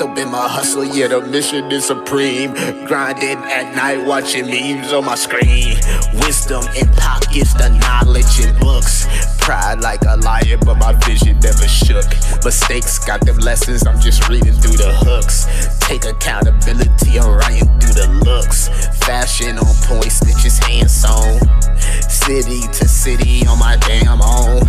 dope in my hustle, yeah, the mission is supreme. Grinding at night, watching memes on my screen. Wisdom in pockets, the knowledge in books. Pride like a lion, but my vision never shook. Mistakes got them lessons, I'm just reading through the hooks. Take accountability, I'm writing through the looks. Fashion on point, stitches hand sewn. City to city on my damn own.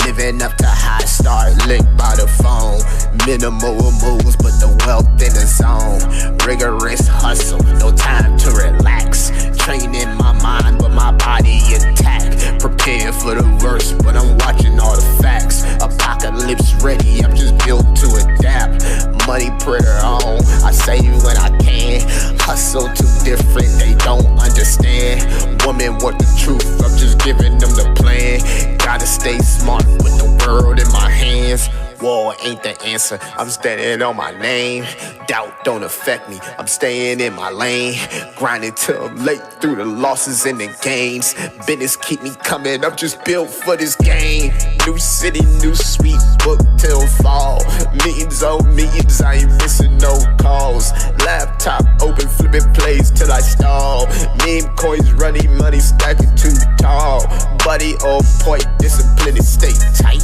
Living up to high, start licked by the phone. Minimal moves, but the wealth in the zone. Rigorous hustle, no time to relax. Training my mind, but my body intact. Prepared for the worst, but I'm watching all the facts. Apocalypse ready, I'm just built to adapt. Money printer on, I save when I can. Hustle too different, they don't understand. Women want the truth, I'm just giving them the plan. Gotta stay smart with the world in my hands. War ain't the answer, I'm standing on my name. Doubt don't affect me, I'm staying in my lane. Grinding till I'm late through the losses and the gains. Business keep me coming, I'm just built for this game. New city, new suite, book till fall. Meetings on meetings, I ain't missing no calls. Laptop open, flipping plays till I stall. Meme coins running, money stacking too tall. Buddy on point, discipline and stay tight.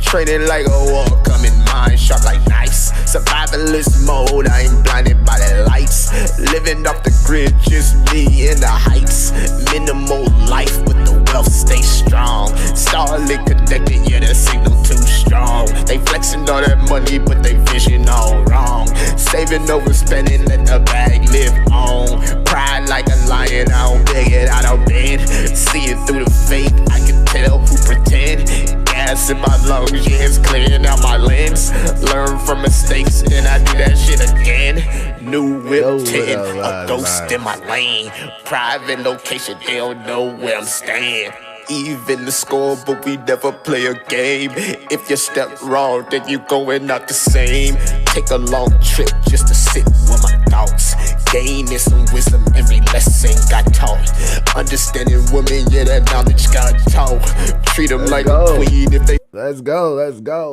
Training like a war, coming mind sharp like knives. Survivalist mode, I ain't blinded by the lights. Living off the grid, just me in the heights. Minimal life, but the wealth stay strong. Starlink connected, yeah, the signal too strong. They flexing all that money, but they vision all wrong. Saving over spending, let the bag live on. Pride like a lion, I don't beg it out of bed. See it through the fake, I can tell who pretend. Gas in my lungs, yeah, it's clearing out my lens. Learn from mistakes, and I do that shit again. New whip 10, a ghost in my lane. Private location, they don't know where I'm staying. Even the score, but we never play a game. If you step wrong, then you going out the same. Take a long trip just to sit with my thoughts. Gaining some wisdom, every lesson got taught. Understanding women, yeah, that knowledge got taught. Treat them like a queen if they... Let's go.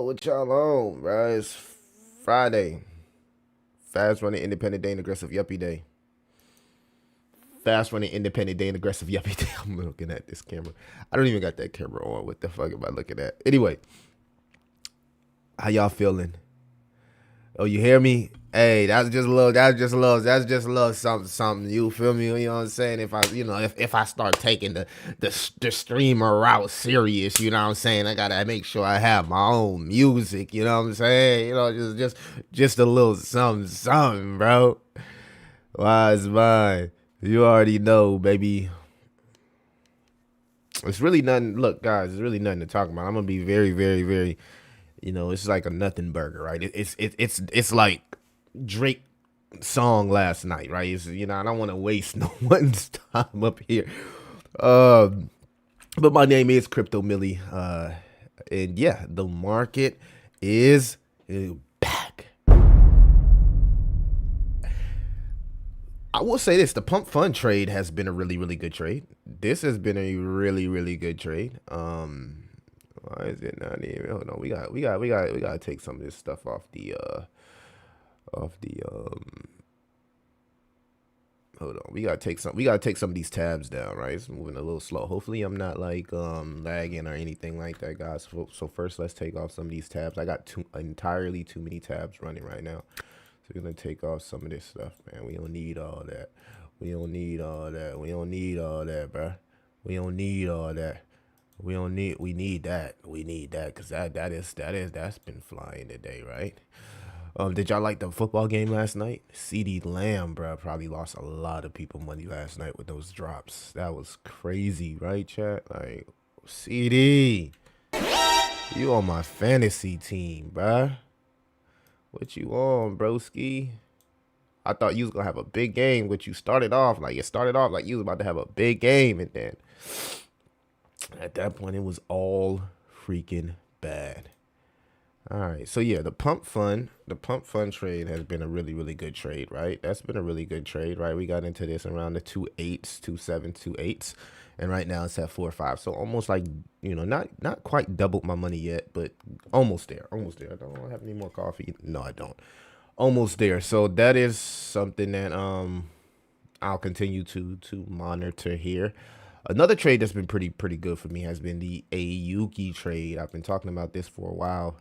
What y'all on, bro? It's Friday. Fast running independent day and aggressive yuppie day. Fast running independent day and aggressive yuppie day. I'm looking at this camera. I don't even got that camera on. What the fuck am I looking at? Anyway, how y'all feeling? Oh, you hear me? Hey, that's just a little something. You feel me? You know what I'm saying? If I start taking the streamer route serious, you know what I'm saying? I gotta make sure I have my own music. You know what I'm saying? You know, just a little something, bro. Wise mine. You already know, baby. It's really nothing. Look, guys, it's really nothing to talk about. I'm gonna be very, very, very. You know, it's like a nothing burger, right? It's like Drake song last night, right? I don't want to waste no one's time up here. But my name is Crypto Millie, and yeah, the market is back. I will say this: the pump fund trade has been a really, really good trade. This has been a really, really good trade. Why is it not even? Hold on, we gotta take some of this stuff off the hold on, we gotta take some of these tabs down, right? It's moving a little slow. Hopefully I'm not like lagging or anything like that, guys. So first let's take off some of these tabs. I got entirely too many tabs running right now. So we're gonna take off some of this stuff, man. We don't need all that. We don't need all that, bruh. We don't need all that. We need that because that's been flying today, right? Did y'all like the football game last night? CeeDee Lamb, bro, probably lost a lot of people money last night with those drops. That was crazy, right, chat? Like, CD, you on my fantasy team, bruh. What you on, broski? I thought you was gonna have a big game, but you started off like you was about to have a big game, and then at that point it was all freaking bad. All right, so yeah, the pump fund trade has been a really, really good trade, right? That's been a really good trade, right? We got into this around the 2.8s, 2.7, 2.8s, and right now it's at 4.5. So almost like, you know, not quite doubled my money yet, but almost there. I don't have any more coffee. No, I don't. almost there. So that is something that I'll continue to monitor here. Another trade that's been pretty good for me has been the Ayuki trade. I've been talking about this for a while.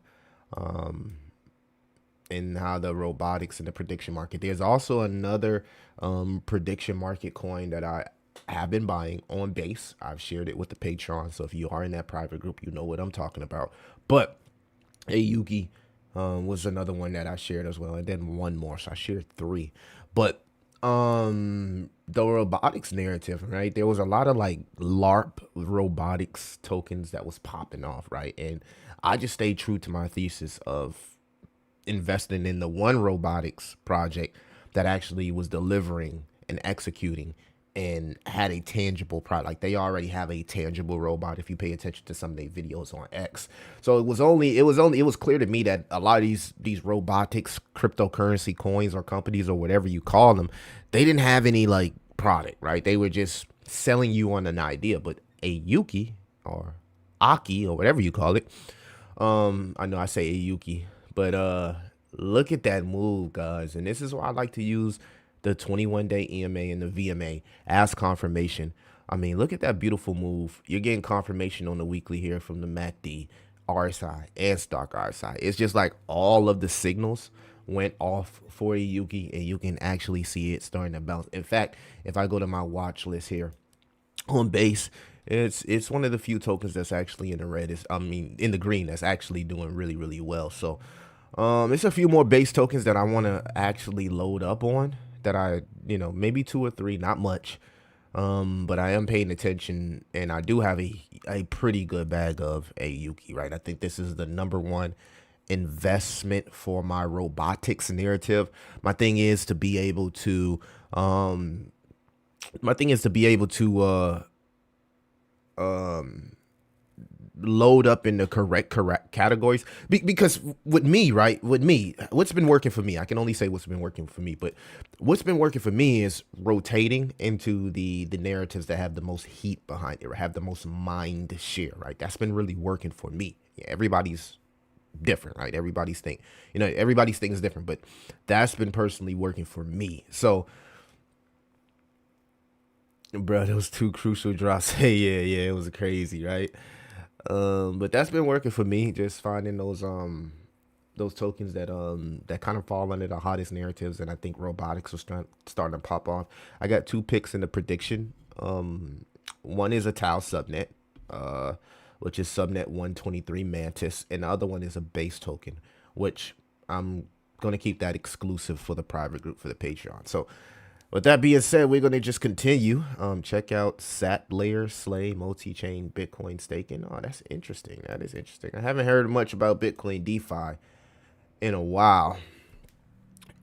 And how the robotics and the prediction market. There's also another prediction market coin that I have been buying on base. I've shared it with the Patreon, so if you are in that private group, you know what I'm talking about. But Ayuki was another one that I shared as well, and then one more, so I shared three. But the robotics narrative, right? There was a lot of like LARP robotics tokens that was popping off, right? And I just stayed true to my thesis of investing in the one robotics project that actually was delivering and executing and had a tangible product. Like they already have a tangible robot if you pay attention to some of their videos on X. So it was clear to me that a lot of these robotics cryptocurrency coins or companies or whatever you call them, they didn't have any like product, right? They were just selling you on an idea. But Ayuki or Aki or whatever you call it, I know I say Ayuki, but look at that move, guys. And this is why I like to use the 21-day EMA and the VMA as confirmation. I mean, look at that beautiful move. You're getting confirmation on the weekly here from the MACD, RSI, and stock RSI. It's just like all of the signals went off for Ayuki, and you can actually see it starting to bounce. In fact, if I go to my watch list here on base, it's one of the few tokens that's actually in the red. In the green, that's actually doing really well. So it's a few more base tokens that I want to actually load up on that I, maybe two or three, not much. But I am paying attention, and I do have a pretty good bag of Ayuki, right? I think this is the number one investment for my robotics narrative. My thing is to be able to load up in the correct categories, because with me, what's been working for me, I can only say what's been working for me, but what's been working for me is rotating into the narratives that have the most heat behind it or have the most mind share, right? That's been really working for me. Yeah, everybody's different, right? Everybody's thing is different, but that's been personally working for me. So bro, those two crucial drops, yeah, it was crazy, right? But that's been working for me, just finding those tokens that kind of fall under the hottest narratives, and I think robotics are starting to pop off. I got two picks in the prediction. One is a Tau subnet, which is subnet 123 Mantis, and the other one is a base token, which I'm gonna keep that exclusive for the private group for the Patreon. So with that being said, we're going to just continue. Check out SAT Layer Slay multi-chain Bitcoin staking. Oh, that's interesting. That is interesting. I haven't heard much about Bitcoin DeFi in a while.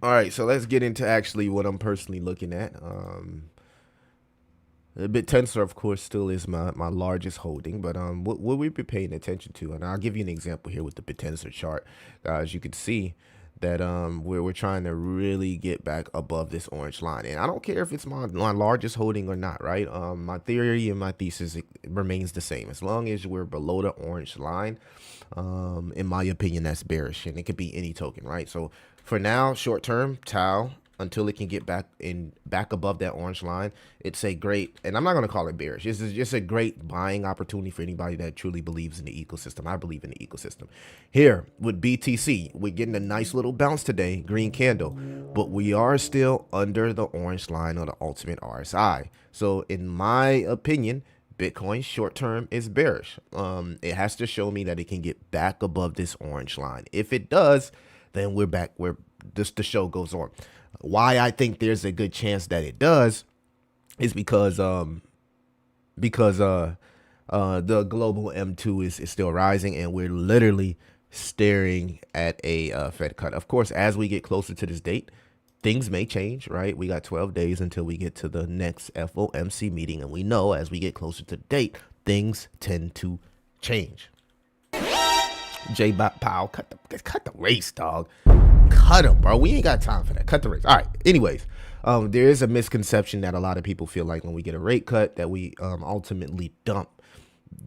All right, so let's get into actually what I'm personally looking at. The BitTensor, of course, still is my largest holding, but what we be paying attention to, and I'll give you an example here with the BitTensor chart. As you can see, that we're trying to really get back above this orange line, and I don't care if it's my largest holding or not, right? My theory and my thesis remains the same. As long as we're below the orange line, in my opinion, that's bearish, and it could be any token, right? So for now, short term, Tau, until it can get back above that orange line, it's a great, and I'm not going to call it bearish. This is just a great buying opportunity for anybody that truly believes in the ecosystem. I believe in the ecosystem. Here with BTC, we're getting a nice little bounce today, green candle, but we are still under the orange line of the ultimate RSI. So in my opinion, Bitcoin short term is bearish. It has to show me that it can get back above this orange line. If it does, then we're back where the show goes on. Why I think there's a good chance that it does is because the global M2 is still rising, and we're literally staring at a Fed cut. Of course, as we get closer to this date, things may change, right? We got 12 days until we get to the next FOMC meeting, and we know as we get closer to the date, things tend to change. J-Bot Powell, cut the race, dog. Cut him, bro. We ain't got time for that. Cut the race. All right. Anyways, there is a misconception that a lot of people feel like when we get a rate cut that we ultimately dump.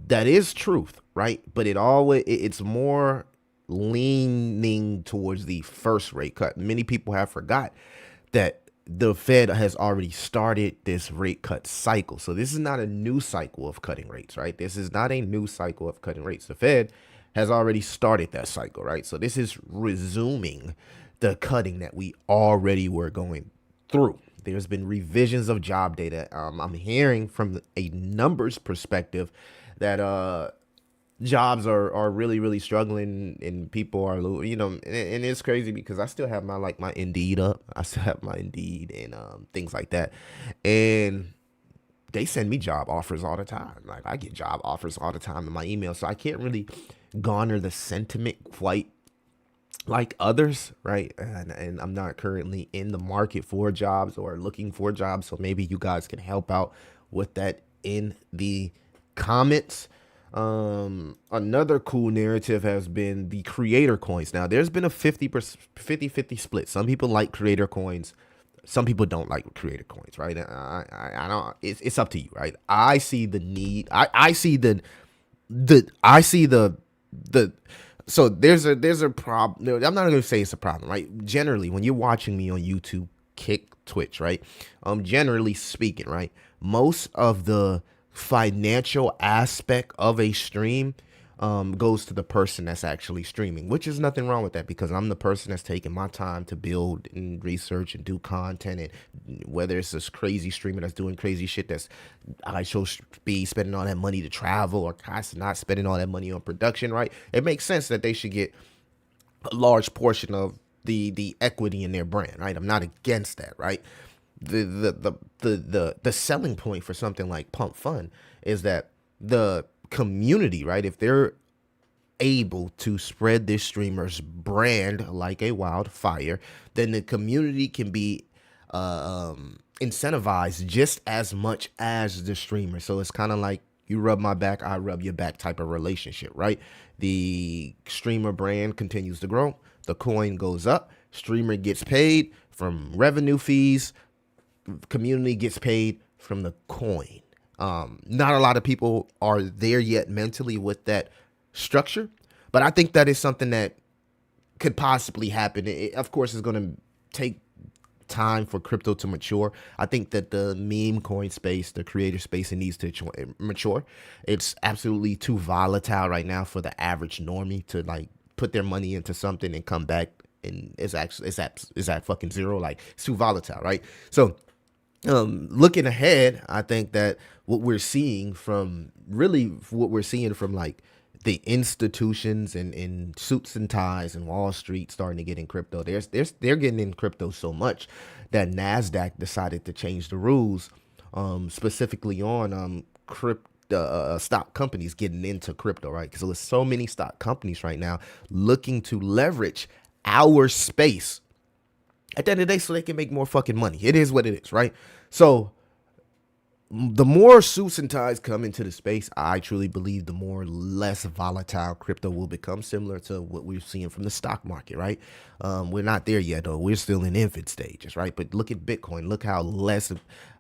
That is truth, right? But it's more leaning towards the first rate cut. Many people have forgot that the Fed has already started this rate cut cycle. So this is not a new cycle of cutting rates, right? This is not a new cycle of cutting rates. The Fed has already started that cycle, right? So this is resuming the cutting that we already were going through. There's been revisions of job data. I'm hearing from a numbers perspective that jobs are really really struggling, and people are, and it's crazy because I still have my Indeed up. I still have my Indeed and things like that, and they send me job offers all the time. Like, I get job offers all the time in my email, so I can't really garner the sentiment quite like others, right? And I'm not currently in the market for jobs or looking for jobs, so maybe you guys can help out with that in the comments. Another cool narrative has been the creator coins. Now, there's been a 50-50 split. Some people like creator coins, some people don't like creator coins, right? I don't. It's up to you, right? I see the need. I see the. So there's a problem. I'm not gonna say it's a problem, right? Generally, when you're watching me on YouTube, Kick, Twitch, right? Generally speaking, right? Most of the financial aspect of a stream goes to the person that's actually streaming, which is nothing wrong with that, because I'm the person that's taking my time to build and research and do content. And whether it's this crazy streamer that's doing crazy shit, that's I should be spending all that money to travel, or not spending all that money on production, right? It makes sense that they should get a large portion of the equity in their brand, right? I'm not against that, right? The selling point for something like Pump Fun is that the community, right, if they're able to spread this streamer's brand like a wildfire, then the community can be incentivized just as much as the streamer. So it's kind of like, you rub my back, I rub your back type of relationship, right? The streamer brand continues to grow, the coin goes up, streamer gets paid from revenue fees, community gets paid from the coin. Not a lot of people are there yet mentally with that structure, but I think that is something that could possibly happen. Of course, it's going to take time for crypto to mature. I think that the meme coin space, the creator space, it needs to mature. It's absolutely too volatile right now for the average normie to like put their money into something and come back and it's at fucking zero. Like, it's too volatile, right? So looking ahead, I think that what we're seeing from like the institutions and suits and ties and Wall Street starting to get in crypto, they're getting in crypto so much that NASDAQ decided to change the rules, specifically on stock companies getting into crypto, right? Because there's so many stock companies right now looking to leverage our space at the end of the day so they can make more fucking money. It is what it is, right? So the more suits and ties come into the space, I truly believe the less volatile crypto will become, similar to what we're seeing from the stock market, right? We're not there yet, though. We're still in infant stages, right? But look at Bitcoin. Look how less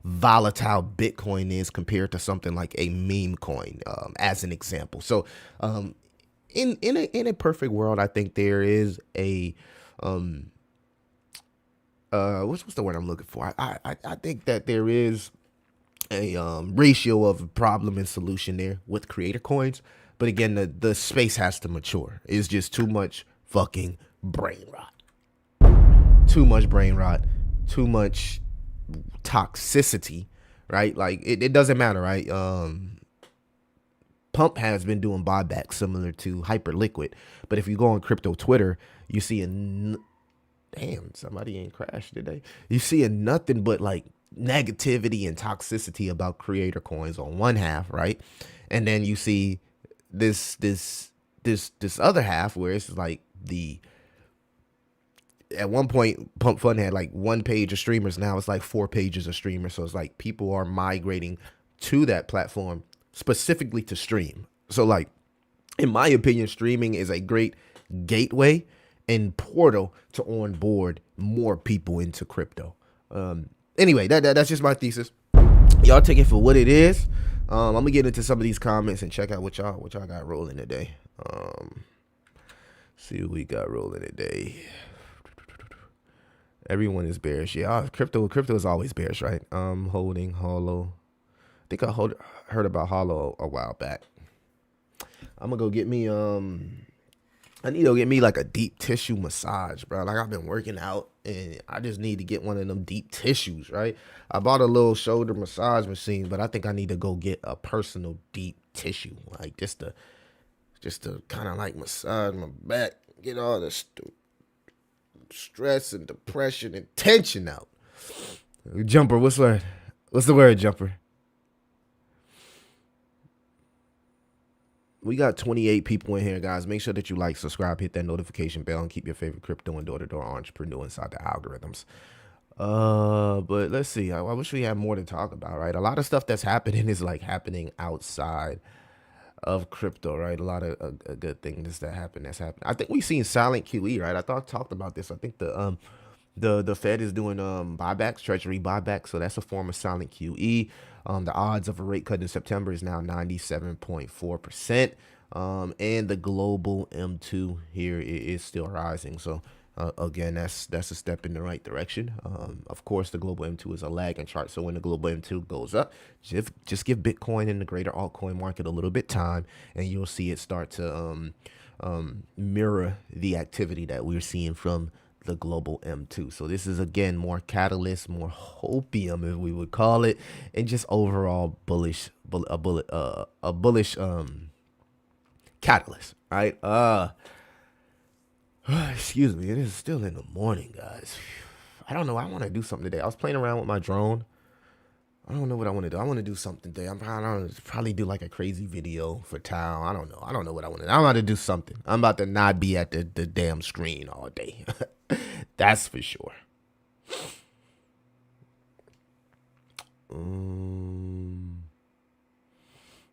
volatile Bitcoin is compared to something like a meme coin, as an example. So in a perfect world, I think there is a what's the word I'm looking for? I think that there is a ratio of problem and solution there with creator coins, but again, the space has to mature. It's just too much fucking brain rot, too much toxicity, right? Like, it doesn't matter, right? Pump has been doing buybacks similar to Hyperliquid, but if you go on crypto Twitter, you see damn, somebody ain't crashed today. You see nothing but like negativity and toxicity about creator coins on one half, right? And then you see this other half where it's like at one point Pump Fun had like 1 page of streamers. Now it's like 4 pages of streamers. So it's like people are migrating to that platform specifically to stream. So like, in my opinion, streaming is a great gateway and portal to onboard more people into crypto. Anyway, that's just my thesis. Y'all take it for what it is. I'm gonna get into some of these comments and check out what y'all got rolling today. See what we got rolling today. Everyone is bearish. Yeah, crypto is always bearish, right? Holding hollow. I think heard about hollow a while back. I'm gonna go get me I need to get me like a deep tissue massage, bro. Like I've been working out and I just need to get one of them deep tissues, right? I bought a little shoulder massage machine, but I think I need to go get a personal deep tissue, like just to kind of like massage my back, get all the stress and depression and tension out. Jumper, what's the word? What's the word, Jumper? We got 28 people in here, guys. Make sure that you like, subscribe, hit that notification bell, and keep your favorite crypto and door-to-door entrepreneur inside the algorithms. But let's see. I wish we had more to talk about, right? A lot of stuff that's happening is like happening outside of crypto, right? A lot of good things that's happening. I think we've seen silent QE, right? I talked about this. I think the Fed is doing buybacks, treasury buybacks, so that's a form of silent QE. The odds of a rate cut in September is now 97.4%. And the global M2 here is still rising. So again, that's a step in the right direction. Of course, the global M2 is a lagging chart. So when the global M2 goes up, just give Bitcoin and the greater altcoin market a little bit time, and you'll see it start to mirror the activity that we're seeing from the global M2. So this is again more catalyst, more hopium, if we would call it, and just overall bullish catalyst, right? Excuse me, it is still in the morning, guys. I don't know. I want to do something today. I was playing around with my drone. I don't know what I want to do. I want to do something today. I'm probably do like a crazy video for Tao. I don't know. I don't know what I want to do. I'm about to do something. I'm about to not be at the damn screen all day. That's for sure.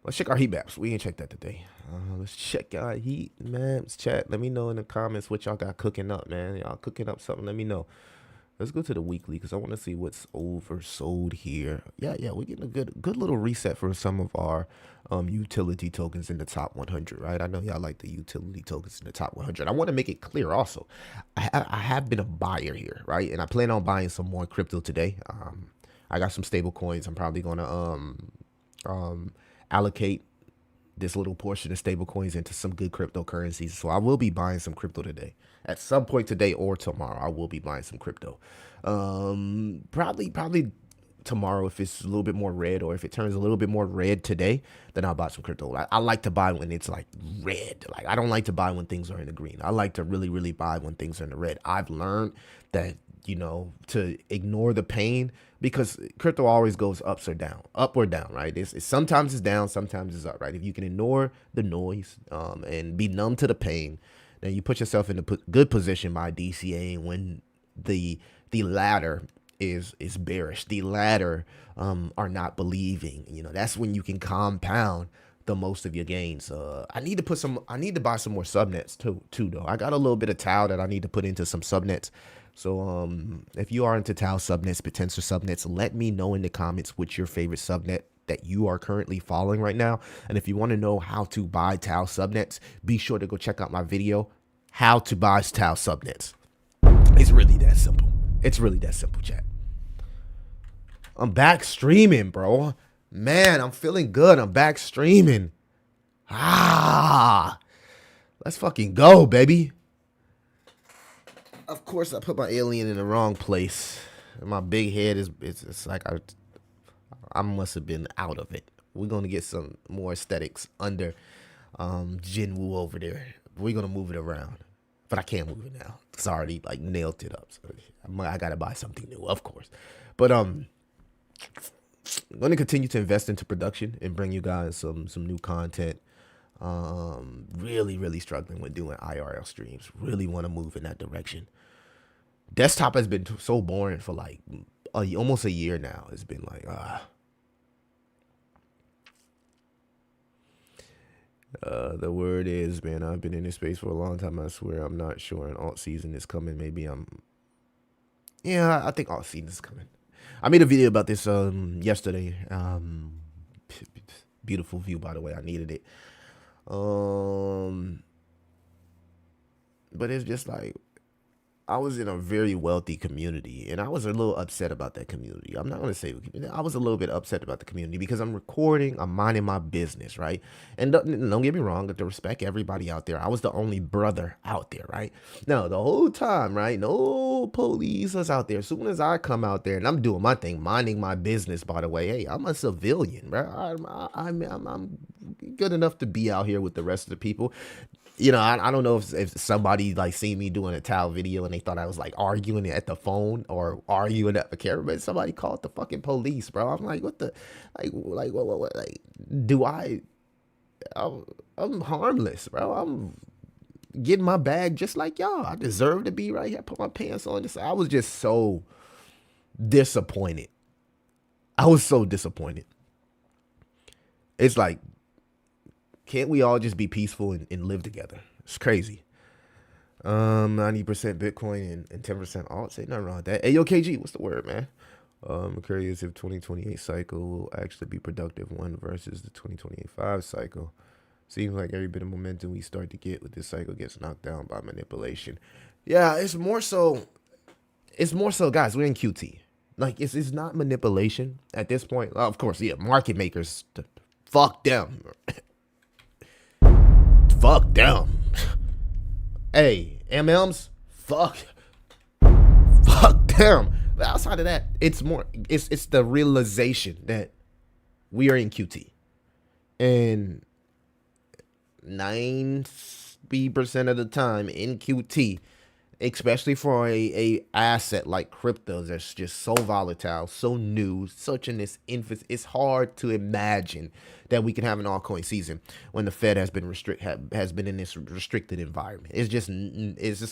Let's check our heat maps. We ain't checked that today. Let's check our heat maps. Chat. Let me know in the comments what y'all got cooking up, man. Y'all cooking up something. Let me know. Let's go to the weekly because I want to see what's oversold here. Yeah, we're getting a good little reset for some of our utility tokens in the top 100, right? I know y'all like the utility tokens in the top 100. I want to make it clear also. I have been a buyer here, right? And I plan on buying some more crypto today. I got some stable coins. I'm probably going to allocate this little portion of stable coins into some good cryptocurrencies. So I will be buying some crypto today. At some point today or tomorrow, I will be buying some crypto. Probably tomorrow if it's a little bit more red, or if it turns a little bit more red today, then I'll buy some crypto. I like to buy when it's like red. Like I don't like to buy when things are in the green. I like to really, really buy when things are in the red. I've learned that, to ignore the pain, because crypto always goes up or down, right? It's sometimes it's down, sometimes it's up, right? If you can ignore the noise and be numb to the pain, then you put yourself in a good position by DCA when the latter is bearish. The latter are not believing. That's when you can compound the most of your gains. I need to buy some more subnets too though. I got a little bit of Tau that I need to put into some subnets. So if you are into Tau subnets, potential subnets, let me know in the comments what's your favorite subnet that you are currently following right now. And if you want to know how to buy Tau subnets, be sure to go check out my video, how to buy Tau subnets. It's really that simple. It's really that simple, chat. I'm back streaming, bro. Man, I'm feeling good. I'm back streaming. Let's fucking go, baby. Of course, I put my alien in the wrong place. My big head it's like I must have been out of it. We're gonna get some more aesthetics under Jinwoo over there. We're gonna move it around, but I can't move it now. It's already like nailed it up. So I gotta buy something new, of course. But I'm gonna continue to invest into production and bring you guys some new content. Really struggling with doing IRL streams. Really want to move in that direction. Desktop has been so boring for like almost a year now. It's been like the word is, man, I've been in this space for a long time. I swear I'm not sure an alt season is coming. Maybe I think alt season is coming. I made a video about this yesterday. Beautiful view, by the way. I needed it. But it's just like I was in a very wealthy community, and I was a little upset about that community. I'm not gonna say I was a little bit upset about the community because I'm recording, I'm minding my business, right? And don't get me wrong, to respect everybody out there, I was the only brother out there, right? Now the whole time, right? No police was out there. As soon as I come out there and I'm doing my thing, minding my business. By the way, hey, I'm a civilian, bro. I'm good enough to be out here with the rest of the people. I don't know if somebody like seen me doing a towel video and they thought I was like arguing at the phone or arguing at the camera, but somebody called the fucking police, bro. I'm like, what the, what, like, do I'm harmless, bro. I'm getting my bag just like y'all. I deserve to be right here. Put my pants on. I was just so disappointed. I was so disappointed. It's like, can't we all just be peaceful and live together? It's crazy. 90% Bitcoin and 10% alt. Say nothing wrong with that. Hey, yo, KG, what's the word, man? I'm curious if 2028 cycle will actually be productive one versus the 2025 cycle. Seems like every bit of momentum we start to get with this cycle gets knocked down by manipulation. Yeah, it's more so, guys, we're in QT. Like, it's not manipulation at this point. Of course, yeah, market makers, fuck them. Fuck them. Hey, MMs, fuck them. But outside of that, it's the realization that we are in QT. And 90% of the time in QT, especially for a asset like crypto that's just so volatile, so new, such in this infancy, it's hard to imagine that we can have an altcoin season when the Fed has been in this restricted environment. It's just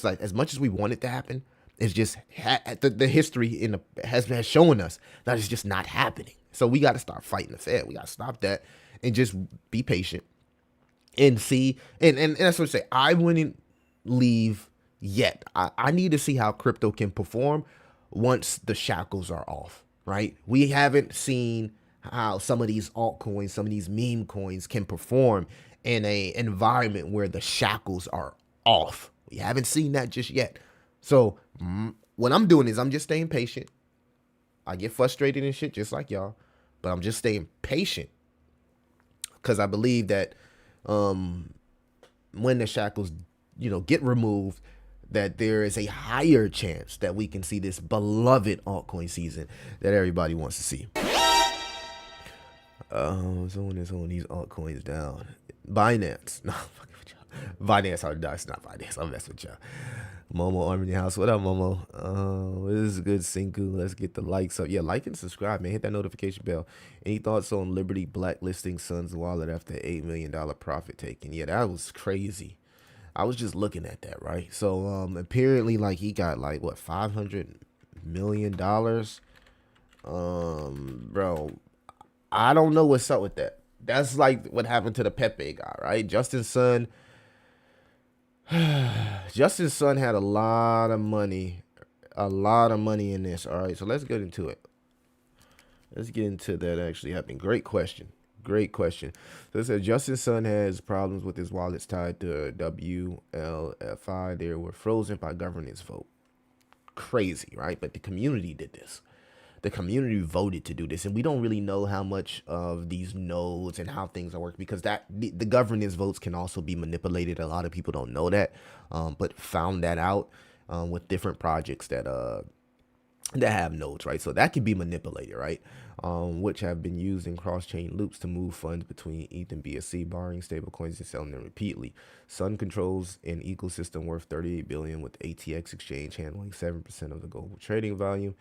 like, as much as we want it to happen, it's just the history has shown us that it's just not happening. So we got to start fighting the Fed. We got to stop that and just be patient and see. And that's what I say. I wouldn't leave yet. I need to see how crypto can perform once the shackles are off, right? We haven't seen how some of these altcoins, some of these meme coins can perform in a environment where the shackles are off. We haven't seen that just yet. So what I'm doing is I'm just staying patient. I get frustrated and shit just like y'all, but I'm just staying patient because I believe that when the shackles, get removed, that there is a higher chance that we can see this beloved altcoin season that everybody wants to see. Someone is holding these altcoins down. Binance. No, fucking with y'all. Binance, it's not Binance. I'm messing with y'all. Momo Army in the house. What up, Momo? This is a good Senku. Let's get the likes up. Yeah, like and subscribe, man. Hit that notification bell. Any thoughts on Liberty blacklisting Sun's wallet after $8 million profit taking? Yeah, that was crazy. I was just looking at that, right? So apparently, like, he got like what, $500 million. Bro, I don't know what's up with that. That's like what happened to the Pepe guy, right? Justin Sun had a lot of money in this. All right, so let's get into it. Let's get into that actually happening. Great question. So it says Justin Sun has problems with his wallets tied to WLFI. They were frozen by governance vote. Crazy, right? But the community did this. The community voted to do this, and we don't really know how much of these nodes and how things are working because the governance votes can also be manipulated. A lot of people don't know that, but found that out with different projects that have nodes, right? So that can be manipulated, right? Which have been used in cross-chain loops to move funds between ETH and BSC, borrowing stablecoins and selling them repeatedly. Sun controls an ecosystem worth $38 billion, with ATX exchange handling 7% of the global trading volume.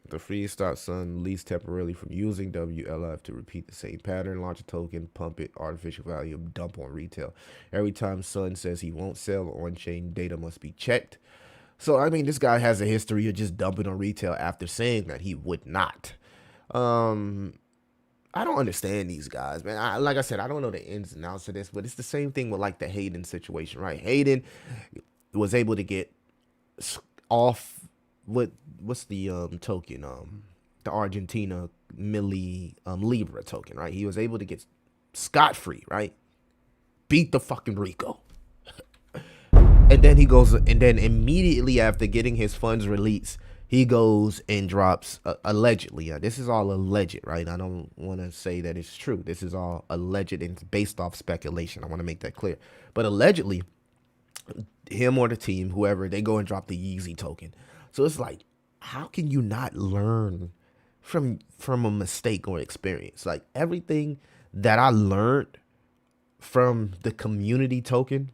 The freeze stopped Sun leased temporarily from using WLF to repeat the same pattern, launch a token, pump it, artificial value, dump on retail. Every time Sun says he won't sell, on-chain data must be checked. So, I mean, this guy has a history of just dumping on retail after saying that he would not. I don't understand these guys, man. Like I said, I don't know the ins and outs of this, but it's the same thing with like the Hayden situation, right? Hayden was able to get off what's the token, the Argentina Milli Libra token, right? He was able to get scot-free, right? beat the fucking Rico. And then he goes, and then immediately after getting his funds released, he goes and drops, allegedly. This is all alleged, right? I don't want to say that it's true. This is all alleged and based off speculation. I want to make that clear. But allegedly, him or the team, whoever, they go and drop the Yeezy token. So it's like, how can you not learn from a mistake or experience? Like, everything that I learned from the community token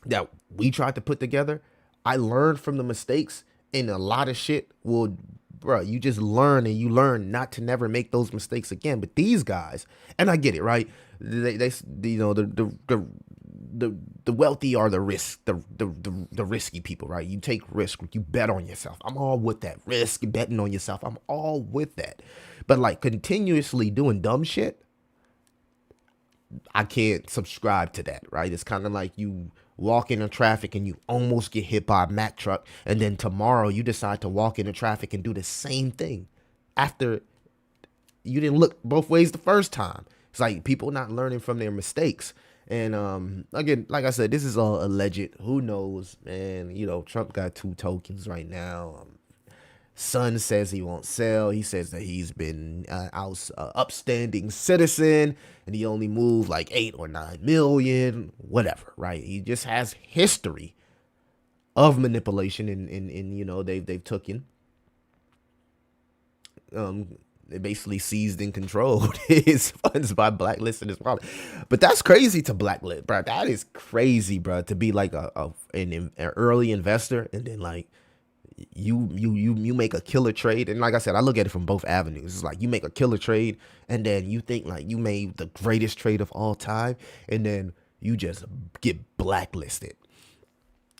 that we tried to put together, I learned from the mistakes, and a lot of shit will, bro, you just learn, and you learn not to never make those mistakes again. But these guys, and I get it, right? They you know, the wealthy are the risky people, right? You take risk, you bet on yourself. I'm all with that. Risk, betting on yourself, I'm all with that. But like continuously doing dumb shit, I can't subscribe to that, right? It's kind of like you walk into traffic and you almost get hit by a Mack truck, and then tomorrow you decide to walk into traffic and do the same thing after you didn't look both ways the first time. It's like people not learning from their mistakes. And again, like I said, this is all alleged. Who knows, man? You know, Trump got 2 tokens right now. Son says he won't sell. He says that he's been upstanding citizen, and he only moved like 8 or 9 million, whatever, right? He just has history of manipulation, and you know, they've taken, they basically seized and controlled his funds by blacklisting his wallet. But that's crazy to blacklist, bro. That is crazy, bro, to be like an early investor, and then like you make a killer trade. And like I said, I look at it from both avenues. It's like you make a killer trade, and then you think like you made the greatest trade of all time, and then you just get blacklisted.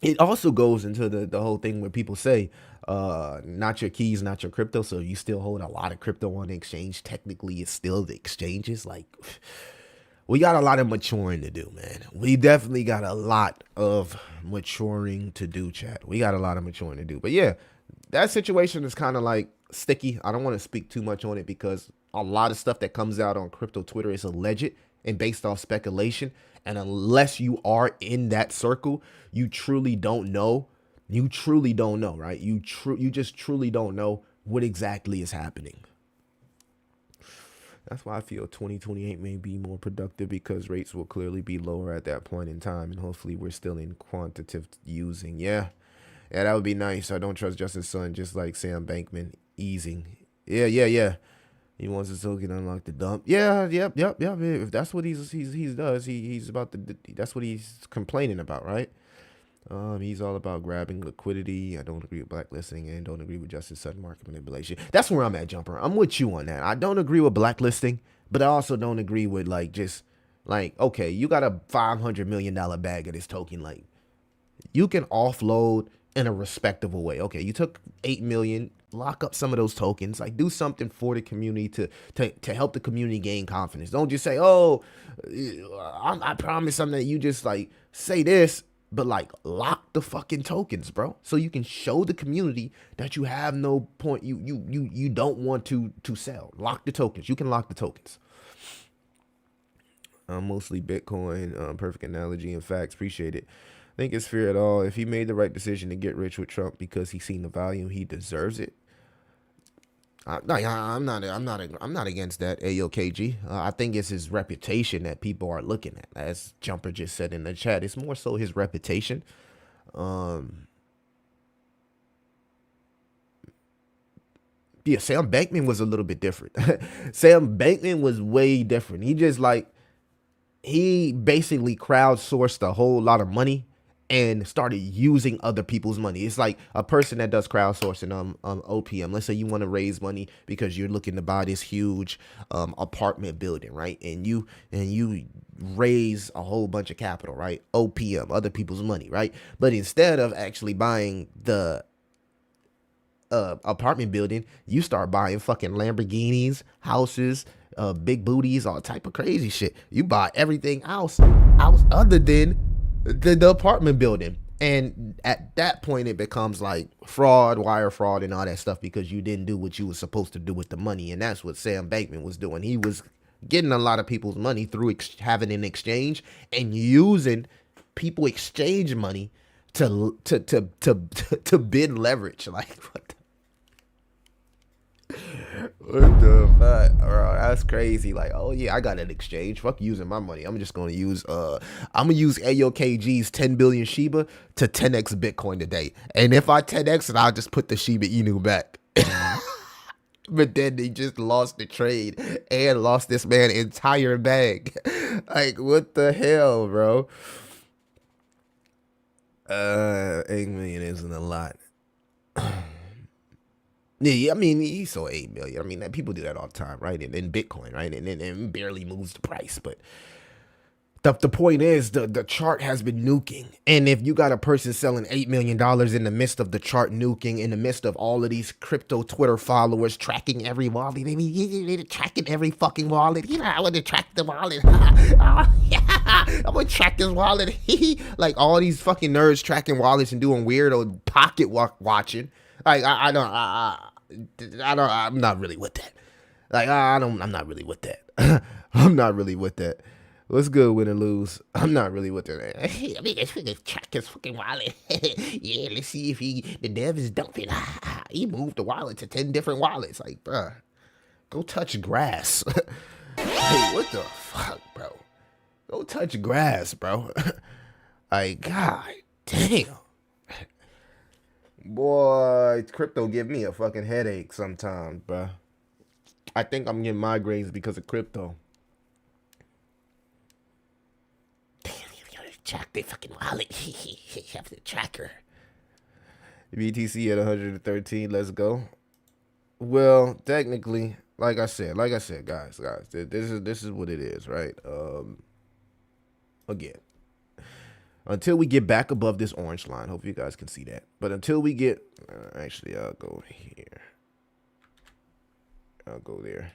It also goes into the whole thing where people say, not your keys, not your crypto. So you still hold a lot of crypto on the exchange. Technically, it's still the exchanges. Like, we got a lot of maturing to do, man. We definitely got a lot of maturing to do, chat. We got a lot of maturing to do. But yeah, that situation is kind of like sticky. I don't want to speak too much on it because a lot of stuff that comes out on crypto Twitter is alleged and based off speculation. And unless you are in that circle, you truly don't know. You truly don't know, right? You just truly don't know what exactly is happening. That's why I feel 2028 may be more productive, because rates will clearly be lower at that point in time, and hopefully we're still in quantitative using. Yeah, that would be nice. I don't trust Justin Sun, just like Sam Bankman easing. Yeah. He wants his token unlock the dump. Yeah. If that's what he does, he's about to. That's what he's complaining about, right? He's all about grabbing liquidity. I don't agree with blacklisting and don't agree with Justice Sudden market manipulation. That's where I'm at, Jumper. I'm with you on that. I don't agree with blacklisting, but I also don't agree with like just like, okay, you got a $500 million bag of this token. Like, you can offload in a respectable way. Okay, you took 8 million, lock up some of those tokens, like do something for the community to help the community gain confidence. Don't just say, oh, I promise something, that you just like say this. But like, lock the fucking tokens, bro, so you can show the community that you have no point. You don't want to sell. Lock the tokens. You can lock the tokens. Mostly Bitcoin. Perfect analogy and facts. Appreciate it. I think it's fair at all. If he made the right decision to get rich with Trump because he's seen the value, he deserves it. I'm not against that, AOKG. I think it's his reputation that people are looking at. As Jumper just said in the chat, it's more so his reputation. Yeah, Sam Bankman was a little bit different. Sam Bankman was way different. He basically crowdsourced a whole lot of money and started using other people's money. It's like a person that does crowdsourcing on OPM. Let's say you want to raise money because you're looking to buy this huge apartment building, right? And you raise a whole bunch of capital, right? OPM, other people's money, right? But instead of actually buying the apartment building, you start buying fucking Lamborghinis, houses, big booties, all type of crazy shit. You buy everything else other than the apartment building. And at that point, it becomes like fraud, wire fraud, and all that stuff, because you didn't do what you were supposed to do with the money. And that's what Sam Bankman was doing. He was getting a lot of people's money through having an exchange and using people exchange money to bid leverage. Like what the fuck, bro? That's crazy. Like, oh yeah, I got an exchange. Fuck using my money. I'm just gonna use AYOKG's 10 billion Shiba to 10x Bitcoin today. And if I 10x it, I'll just put the Shiba Inu back. But then they just lost the trade and lost this man entire bag. Like, what the hell, bro? 8 million isn't a lot. Yeah, I mean, he sold 8 million. I mean, people do that all the time, right? And in Bitcoin, right? And it barely moves the price. But the point is, the chart has been nuking. And if you got a person selling $8 million in the midst of the chart nuking, in the midst of all of these crypto Twitter followers tracking every wallet, they're tracking every fucking wallet. You know, I want to track the wallet. Oh, yeah, I'm going to track this wallet. Like all these fucking nerds tracking wallets and doing weirdo pocket watching. Like I'm not really with that. Like I'm not really with that. I'm not really with that. What's good, win and lose? I'm not really with that. Hey, I mean, let's track his fucking wallet. Yeah, let's see if the dev is dumping. He moved the wallet to 10 different wallets. Like, bruh, go touch grass. Hey, what the fuck, bro? Go touch grass, bro. Like, god damn. Boy, crypto give me a fucking headache sometimes, bruh. I think I'm getting migraines because of crypto. Damn, you gotta track the fucking wallet. You have the tracker. BTC at 113, let's go. Well, technically, like I said, guys, this is what it is, right? Again, until we get back above this orange line, hope you guys can see that. But until we get, actually, I'll go here. I'll go there.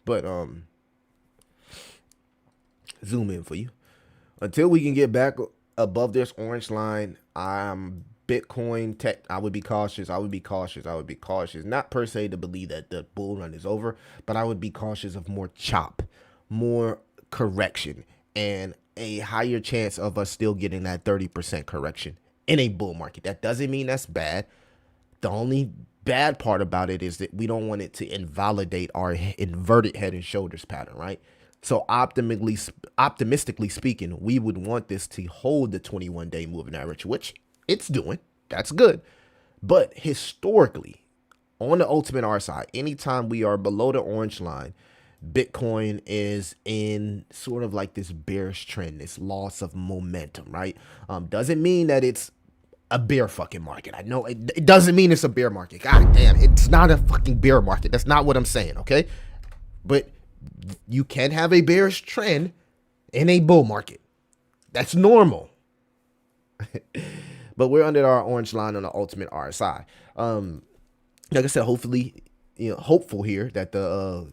But zoom in for you. Until we can get back above this orange line, Bitcoin tech, I would be cautious. Not per se to believe that the bull run is over, but I would be cautious of more chop, more correction, and a higher chance of us still getting that 30% correction in a bull market. That doesn't mean that's bad. The only bad part about it is that we don't want it to invalidate our inverted head and shoulders pattern, right? So optimistically speaking, we would want this to hold the 21-day moving average, which it's doing. That's good. But historically, on the ultimate RSI, anytime we are below the orange line, Bitcoin is in sort of like this bearish trend, this loss of momentum, right? Doesn't mean that it's a bear fucking market. I know it doesn't mean it's a bear market. God damn, it's not a fucking bear market. That's not what I'm saying, okay? But you can have a bearish trend in a bull market. That's normal. But we're under our orange line on the ultimate RSI. Like I said, hopefully, hopeful here that the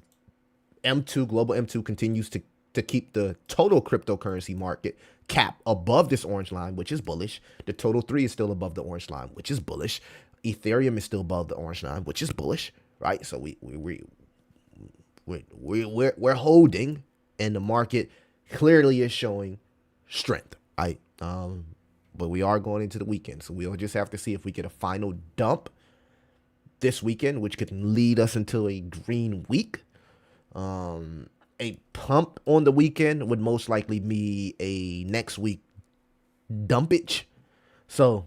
M2, global M2 continues to keep the total cryptocurrency market cap above this orange line, which is bullish. The total 3 is still above the orange line, which is bullish. Ethereum is still above the orange line, which is bullish, right? So we're holding, and the market clearly is showing strength, right? But we are going into the weekend, so we'll just have to see if we get a final dump this weekend, which could lead us into a green week. A pump on the weekend would most likely be a next week dumpage. So,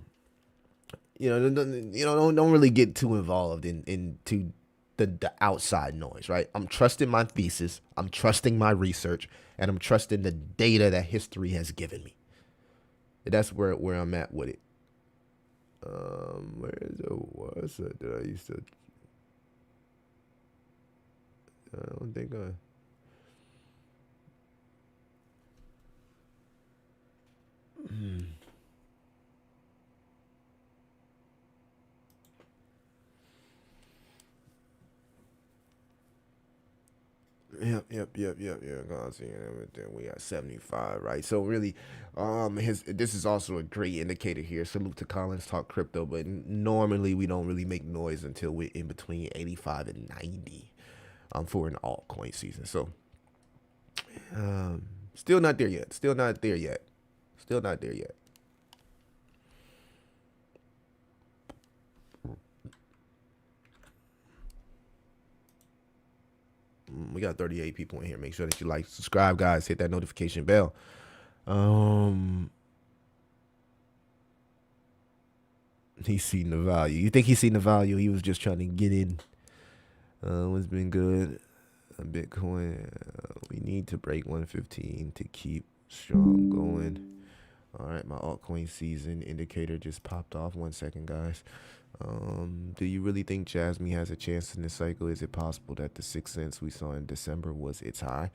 don't really get too involved into the outside noise, right? I'm trusting my thesis, I'm trusting my research, and I'm trusting the data that history has given me. That's where I'm at with it. What's that that I used to? I don't think I. Yep. God, seeing everything. We got 75, right? So really, this is also a great indicator here. Salute to Collins Talk Crypto, but normally we don't really make noise until we're in between 85 and 90, for an altcoin season. So Still not there yet. Still not there yet. Still not there yet. We got 38 people in here. Make sure that you like, subscribe, guys. Hit that notification bell. He's seen the value. You think he's seen the value? He was just trying to get in. What's been good? Bitcoin. We need to break 115 to keep strong going. All right, my altcoin season indicator just popped off. 1 second, guys. Do you really think Jasmy has a chance in this cycle? Is it possible that the 6 cents we saw in December was its high?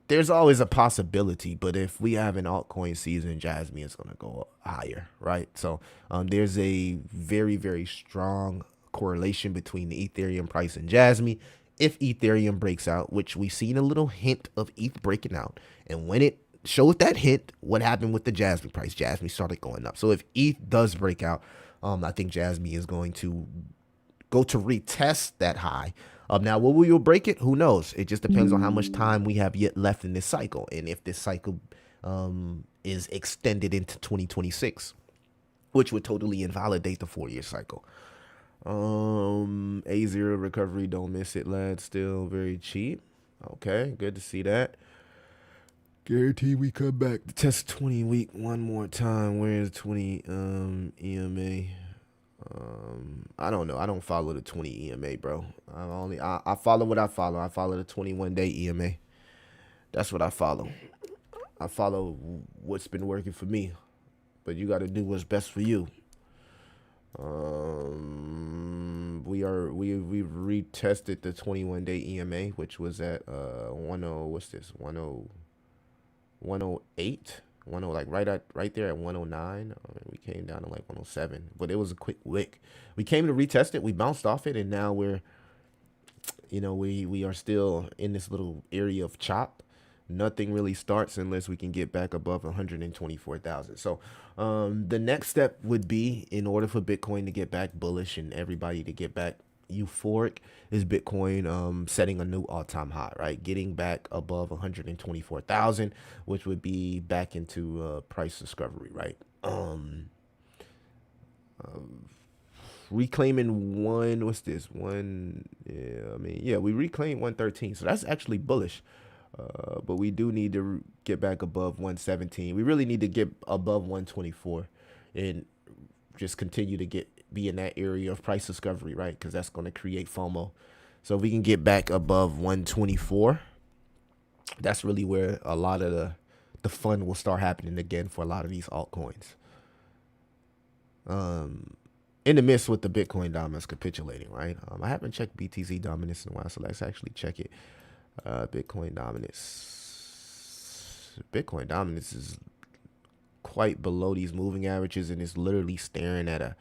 There's always a possibility, but if we have an altcoin season, Jasmy is going to go higher, right? So there's a very, very strong correlation between the Ethereum price and Jasmy. If Ethereum breaks out, which we've seen a little hint of ETH breaking out, and when it showed that hint, what happened with the Jasmy price? Jasmy started going up. So if ETH does break out, I think Jasmy is going to go to retest that high. Now, will we break it? Who knows? It just depends on how much time we have yet left in this cycle, and if this cycle is extended into 2026, which would totally invalidate the 4-year cycle. A0 recovery, don't miss it, lad. Still very cheap. Okay, good to see that. Guarantee we come back to test 20 week one more time. Where's 20 EMA? I don't know. I don't follow the 20 EMA, bro. I follow what I follow. I follow the 21-day EMA. That's what I follow. I follow what's been working for me, but you got to do what's best for you. We've retested the 21-day EMA, which was at 108, like right there at 109. We came down to like 107, but it was a quick wick. We came to retest it, we bounced off it, and now we're, we are still in this little area of chop. Nothing really starts unless we can get back above 124,000. So the next step would be, in order for Bitcoin to get back bullish and everybody to get back euphoric, is Bitcoin setting a new all-time high, right? Getting back above 124,000, which would be back into price discovery, right? Reclaiming we reclaimed 113, so that's actually bullish. But we do need to get back above 117. We really need to get above 124 and just continue to be in that area of price discovery, right? Because that's going to create FOMO. So if we can get back above 124, that's really where a lot of the fun will start happening again for a lot of these altcoins. In the midst with the Bitcoin dominance capitulating, right? I haven't checked BTC dominance in a while, so let's actually check it. Bitcoin dominance is quite below these moving averages, and it's literally staring at a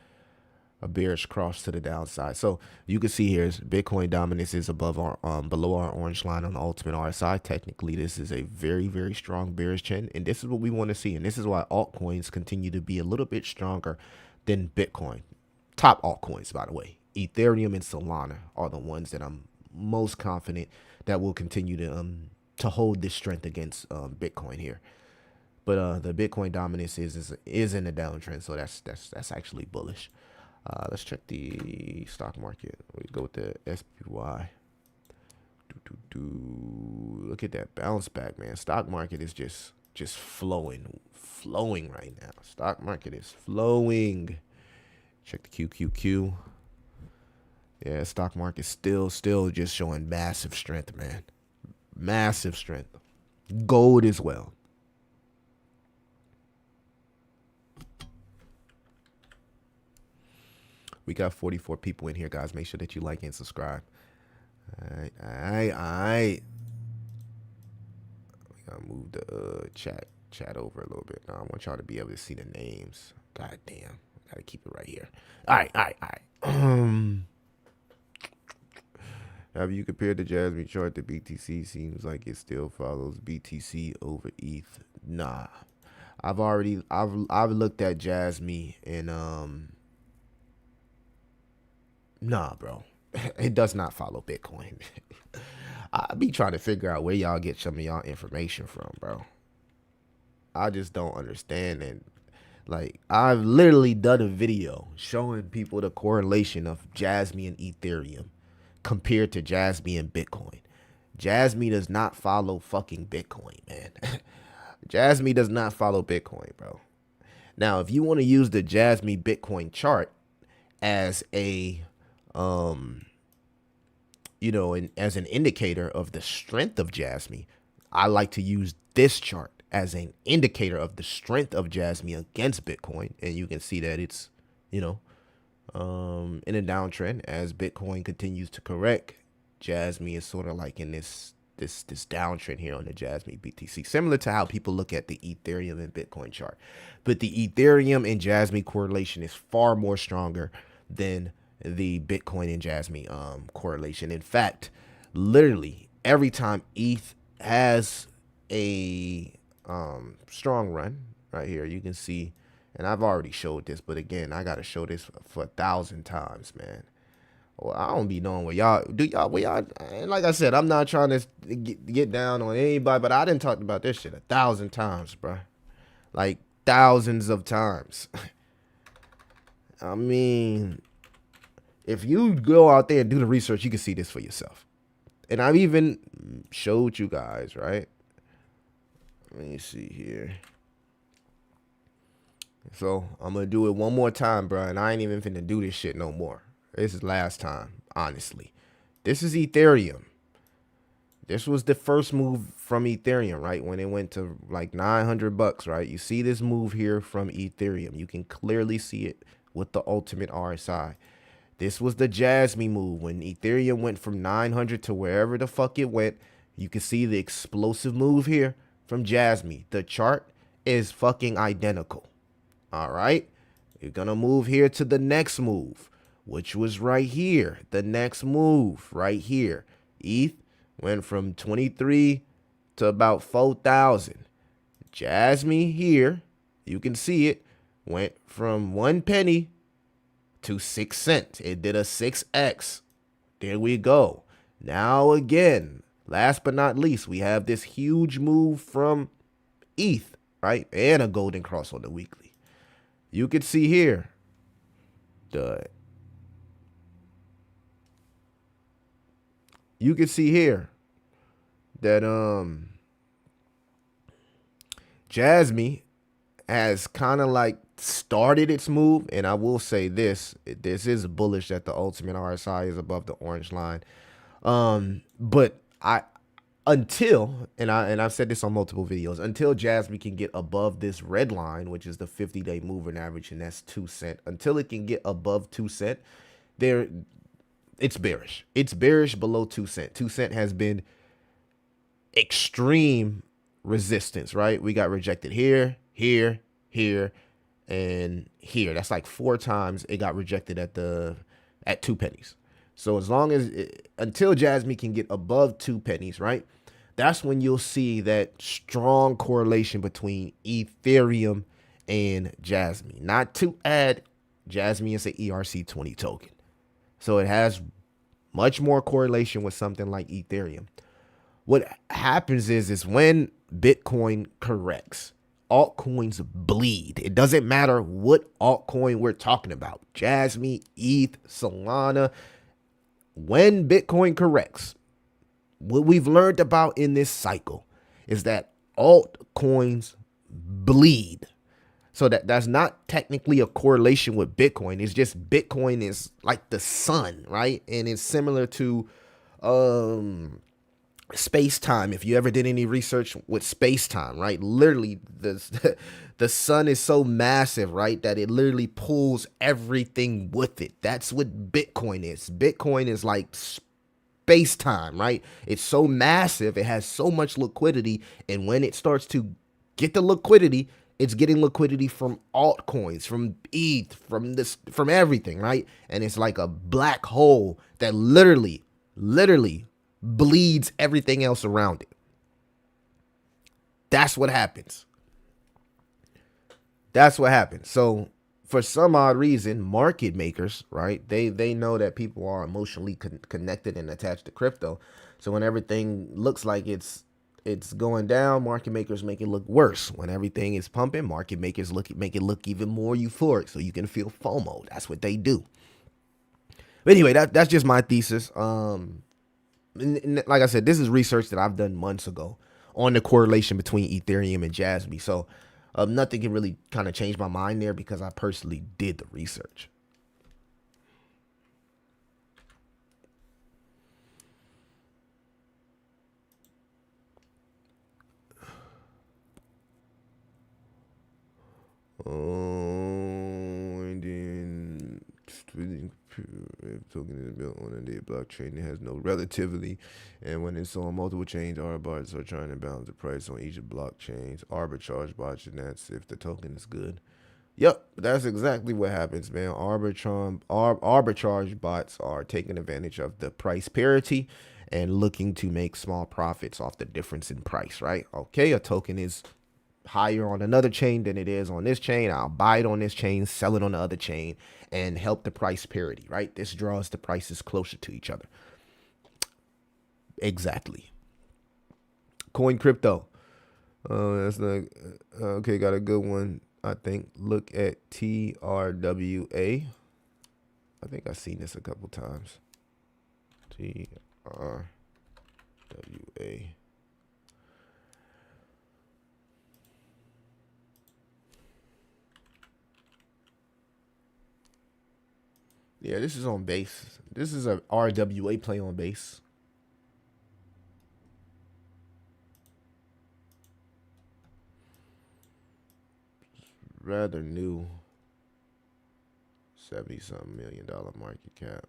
bearish cross to the downside. So you can see here, Bitcoin dominance is above our below our orange line on the ultimate RSI. Technically, this is a very, very strong bearish trend, and this is what we want to see. And this is why altcoins continue to be a little bit stronger than Bitcoin. Top altcoins, by the way, Ethereum and Solana are the ones that I'm most confident that will continue to hold this strength against Bitcoin here. But the Bitcoin dominance is in a downtrend, so that's actually bullish. Let's check the stock market. We go with the SPY. Look at that bounce back, man. Stock market is just flowing right now. Stock market is flowing. Check the QQQ. Yeah, stock market still just showing massive strength, man. Massive strength. Gold as well. We got 44 people in here, guys. Make sure that you like and subscribe. All right. We gotta move the chat over a little bit. Now I want y'all to be able to see the names. God damn. Gotta keep it right here. All right. Have you compared the Jasmy chart to BTC? Seems like it still follows BTC over ETH. Nah. I've looked at Jasmy and nah, bro. It does not follow Bitcoin. I be trying to figure out where y'all get some of y'all information from, bro. I just don't understand it. Like, I've literally done a video showing people the correlation of Jasmy and Ethereum compared to Jasmy and Bitcoin. Jasmy does not follow fucking Bitcoin, man. Jasmy does not follow Bitcoin, bro. Now, if you want to use the Jasmy Bitcoin chart as a as an indicator of the strength of Jasmy, I like to use this chart as an indicator of the strength of Jasmy against Bitcoin. And you can see that it's, in a downtrend as Bitcoin continues to correct. Jasmy is sort of like in this downtrend here on the Jasmy BTC, similar to how people look at the Ethereum and Bitcoin chart. But the Ethereum and Jasmy correlation is far more stronger than the Bitcoin and Jasmy correlation. In fact, literally every time ETH has a strong run, right here, you can see, and I've already showed this, but again, I gotta show this for 1,000 times, man. Well, I don't be knowing what y'all do. And like I said, I'm not trying to get down on anybody, but I didn't talk about this shit 1,000 times, bro. Like thousands of times. I mean, if you go out there and do the research, you can see this for yourself. And I've even showed you guys, right? Let me see here. So I'm gonna do it one more time, bro. And I ain't even finna do this shit no more. This is last time, honestly. This is Ethereum. This was the first move from Ethereum, right? When it went to like $900, right? You see this move here from Ethereum. You can clearly see it with the ultimate RSI. This was the Jasmy move when Ethereum went from 900 to wherever the fuck it went. You can see the explosive move here from Jasmy. The chart is fucking identical. All right. You're going to move here to the next move, which was right here. The next move right here. ETH went from 23 to about 4,000. Jasmy here, you can see it, went from 1 penny to 6 cents. It did a 6x. There we go. Now again, last but not least, we have this huge move from ETH, right? And a golden cross on the weekly. You can see here you can see here that Jasmy has kind of like started its move, and I will say this is bullish that the ultimate RSI is above the orange line. But I've said this on multiple videos, until Jasmy can get above this red line, which is the 50-day moving average, and that's 2 cents. Until it can get above 2 cents, it's bearish. It's bearish below 2 cents. 2 cents has been extreme resistance, right? We got rejected here, here, here, and here. That's like 4 times it got rejected at 2 pennies. So as long as until Jasmy can get above 2 pennies, right? That's when you'll see that strong correlation between Ethereum and Jasmy. Not to add, Jasmy is an ERC20 token. So it has much more correlation with something like Ethereum. What happens is when Bitcoin corrects, altcoins bleed. It doesn't matter what altcoin we're talking about. Jasmy, ETH, Solana. When Bitcoin corrects, what we've learned about in this cycle is that altcoins bleed. So that's not technically a correlation with Bitcoin. It's just Bitcoin is like the sun, right? And it's similar to space-time. If you ever did any research with space-time, right? Literally, the sun is so massive, right, that it literally pulls everything with it. That's what Bitcoin is. Bitcoin is like space-time, right? It's so massive. It has so much liquidity. And when it starts to get the liquidity, it's getting liquidity from altcoins, from ETH, from everything, right? And it's like a black hole that literally bleeds everything else around it. That's what happens. That's what happens. So for some odd reason, market makers, right? They know that people are emotionally connected and attached to crypto. So when everything looks like it's going down, market makers make it look worse. When everything is pumping, market makers make it look even more euphoric, so you can feel FOMO. That's what they do. But anyway, that's just my thesis. And like I said, this is research that I've done months ago on the correlation between Ethereum and Jasmy. So nothing can really kind of change my mind there because I personally did the research. And then token is built on a blockchain, it has no relativity, and when it's on multiple chains, arbiters are trying to balance the price on each of blockchains. Arbitrage bots, and that's if the token is good. Yep, that's exactly what happens, man. Arbitrage bots are taking advantage of the price parity and looking to make small profits off the difference in price, right? Okay, a token is higher on another chain than it is on this chain. I'll buy it on this chain, sell it on the other chain, and help the price parity, right? This draws the prices closer to each other. Exactly. Coin crypto. That's not okay. Got a good one. I think. Look at TRWA. I think I've seen this a couple times. TRWA. Yeah, this is on base. This is a RWA play on base. Rather new. 70-something $1 million market cap.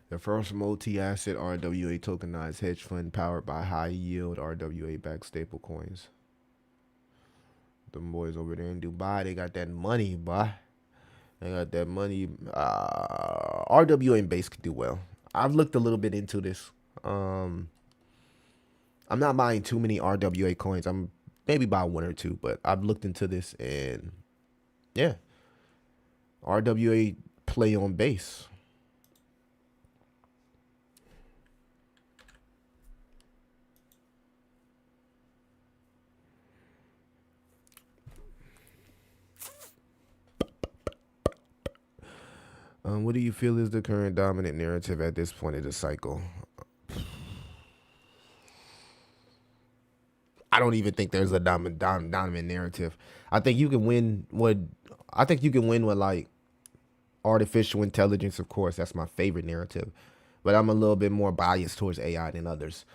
The first multi-asset RWA tokenized hedge fund powered by high-yield RWA-backed stable coins. Them boys over there in Dubai, they got that money, boy. They got that money. RWA and base could do well. I've looked a little bit into this. I'm not buying too many RWA coins. I'm maybe buy one or two, but I've looked into this and yeah, RWA play on base. What do you feel is the current dominant narrative at this point of the cycle? I don't even think there's a dominant narrative. I think you can win with like artificial intelligence, of course. That's my favorite narrative. But I'm a little bit more biased towards AI than others.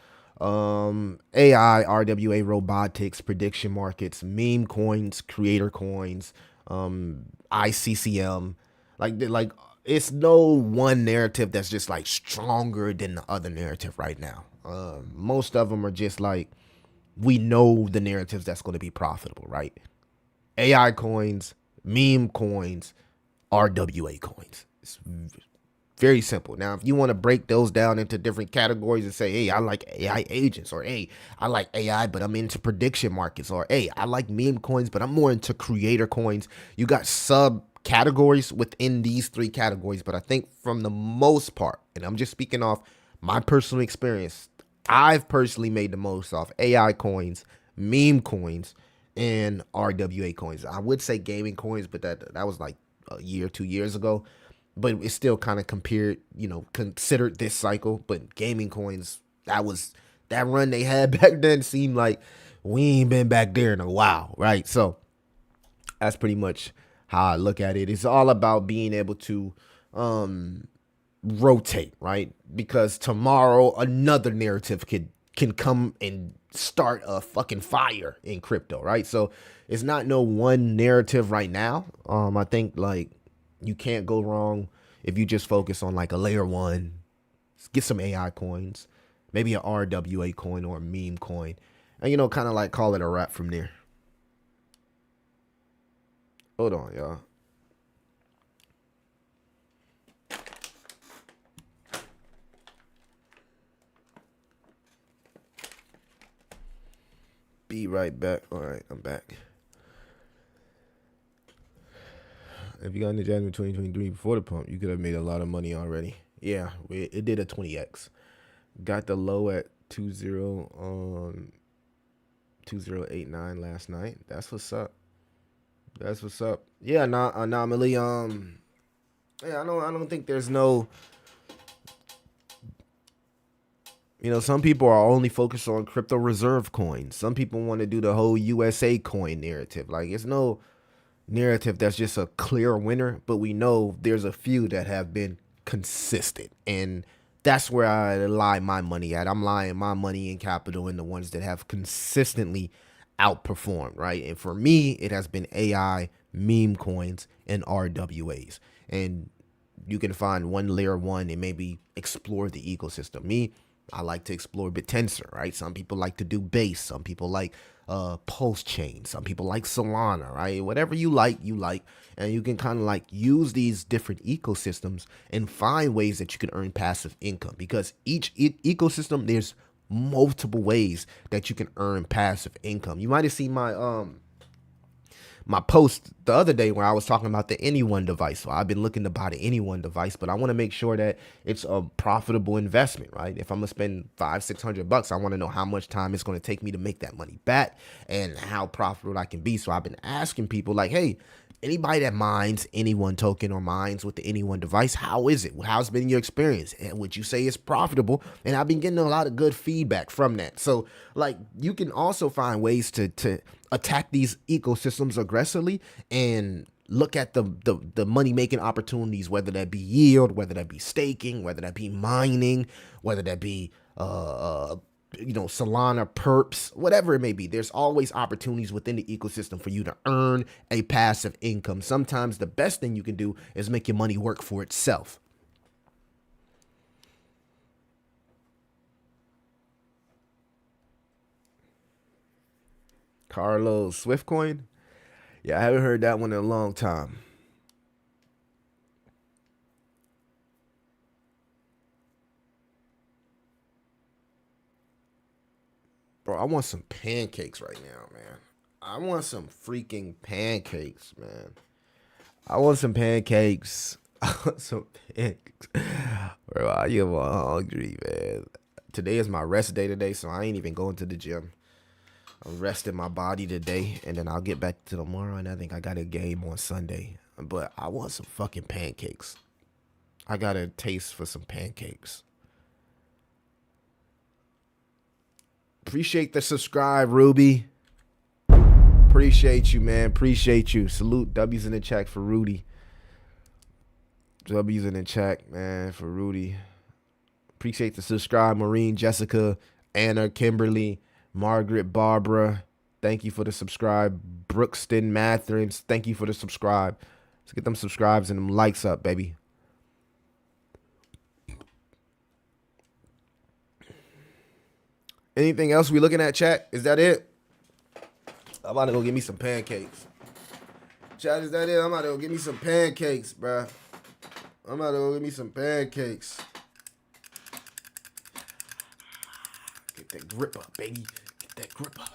AI, RWA, robotics, prediction markets, meme coins, creator coins, ICCM. Like it's no one narrative that's just like stronger than the other narrative right now. Most of them are just like, we know the narratives that's going to be profitable, right? AI coins, meme coins, RWA coins. It's very simple. Now, if you want to break those down into different categories and say, hey, I like AI agents, or hey, I like AI, but I'm into prediction markets, or hey, I like meme coins, but I'm more into creator coins. You got subcategories within these three categories, but I think from the most part, and I'm just speaking off my personal experience, I've personally made the most off AI coins, meme coins, and RWA coins. I would say gaming coins, but that was like a year, 2 years ago. But it's still kind of considered this cycle. But gaming coins, that run they had back then seemed like we ain't been back there in a while, right? So that's pretty much how I look at it. It's all about being able to rotate, right? Because tomorrow another narrative can come and start a fucking fire in crypto, right? So it's not no one narrative right now. I think like you can't go wrong if you just focus on like a layer one, get some AI coins, maybe an RWA coin or a meme coin, and kind of like call it a wrap from there. Hold on, y'all. Be right back. All right, I'm back. If you got into January 2023 before the pump, you could have made a lot of money already. Yeah, it did a 20x. Got the low at 2089 last night. That's what's up. That's what's up. Yeah, anomaly. Yeah, I don't think there's no. Some people are only focused on crypto reserve coins. Some people want to do the whole USA coin narrative. Like, it's no narrative that's just a clear winner, but we know there's a few that have been consistent, and that's where I lie my money at. I'm lying my money in capital in the ones that have consistently outperformed, right? And for me, it has been AI, meme coins, and RWAs. And you can find one layer one and maybe explore the ecosystem. Me, I like to explore Bitensor, right? Some people like to do Base. Some people like Pulse Chain. Some people like Solana, right? Whatever you like, and you can kind of like use these different ecosystems and find ways that you can earn passive income, because each ecosystem, there's multiple ways that you can earn passive income. You might have seen my post the other day where I was talking about the Anyone device. So I've been looking to buy the Anyone device, but I want to make sure that it's a profitable investment, right? If I'm gonna spend $500-600, I want to know how much time it's going to take me to make that money back and how profitable I can be. So I've been asking people like, hey, anybody that mines Anyone token or mines with the Anyone device, how is it? How's been your experience? And would you say it's profitable? And I've been getting a lot of good feedback from that. So like, you can also find ways to attack these ecosystems aggressively and look at the money making opportunities, whether that be yield, whether that be staking, whether that be mining, whether that be Solana perps, whatever it may be. There's always opportunities within the ecosystem for you to earn a passive income. Sometimes the best thing you can do is make your money work for itself. Carlos Swiftcoin? Yeah, I haven't heard that one in a long time. Bro, I want some pancakes right now, man. I want some freaking pancakes, man. I want some pancakes. I want some pancakes. Bro, I am hungry, man. Today is my rest day today, so I ain't even going to the gym. I'm resting my body today, and then I'll get back to tomorrow, and I think I got a game on Sunday. But I want some fucking pancakes. I got a taste for some pancakes. Appreciate the subscribe, Ruby. Appreciate you, man. Appreciate you. Salute. W's in the chat for Rudy. W's in the chat, man, for Rudy. Appreciate the subscribe, Maureen, Jessica, Anna, Kimberly, Margaret, Barbara. Thank you for the subscribe. Brookston Matherins, thank you for the subscribe. Let's get them subscribes and them likes up, baby. Anything else we looking at, chat? Is that it? I'm about to go get me some pancakes. Chat, is that it? I'm about to go get me some pancakes, bruh. I'm about to go get me some pancakes. Get that grip up, baby. Get that grip up.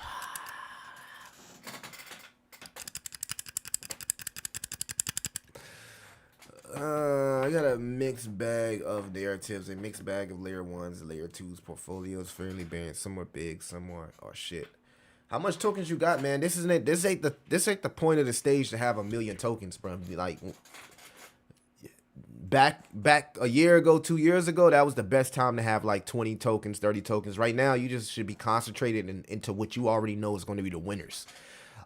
I got a mixed bag of narratives, a mixed bag of layer ones, layer twos, portfolios, fairly balanced. Some are big, some are shit. How much tokens you got, man? This ain't the point of the stage to have 1 million tokens, bro. Like back a year ago, 2 years ago, that was the best time to have like 20 tokens, 30 tokens. Right now, you just should be concentrated into what you already know is going to be the winners.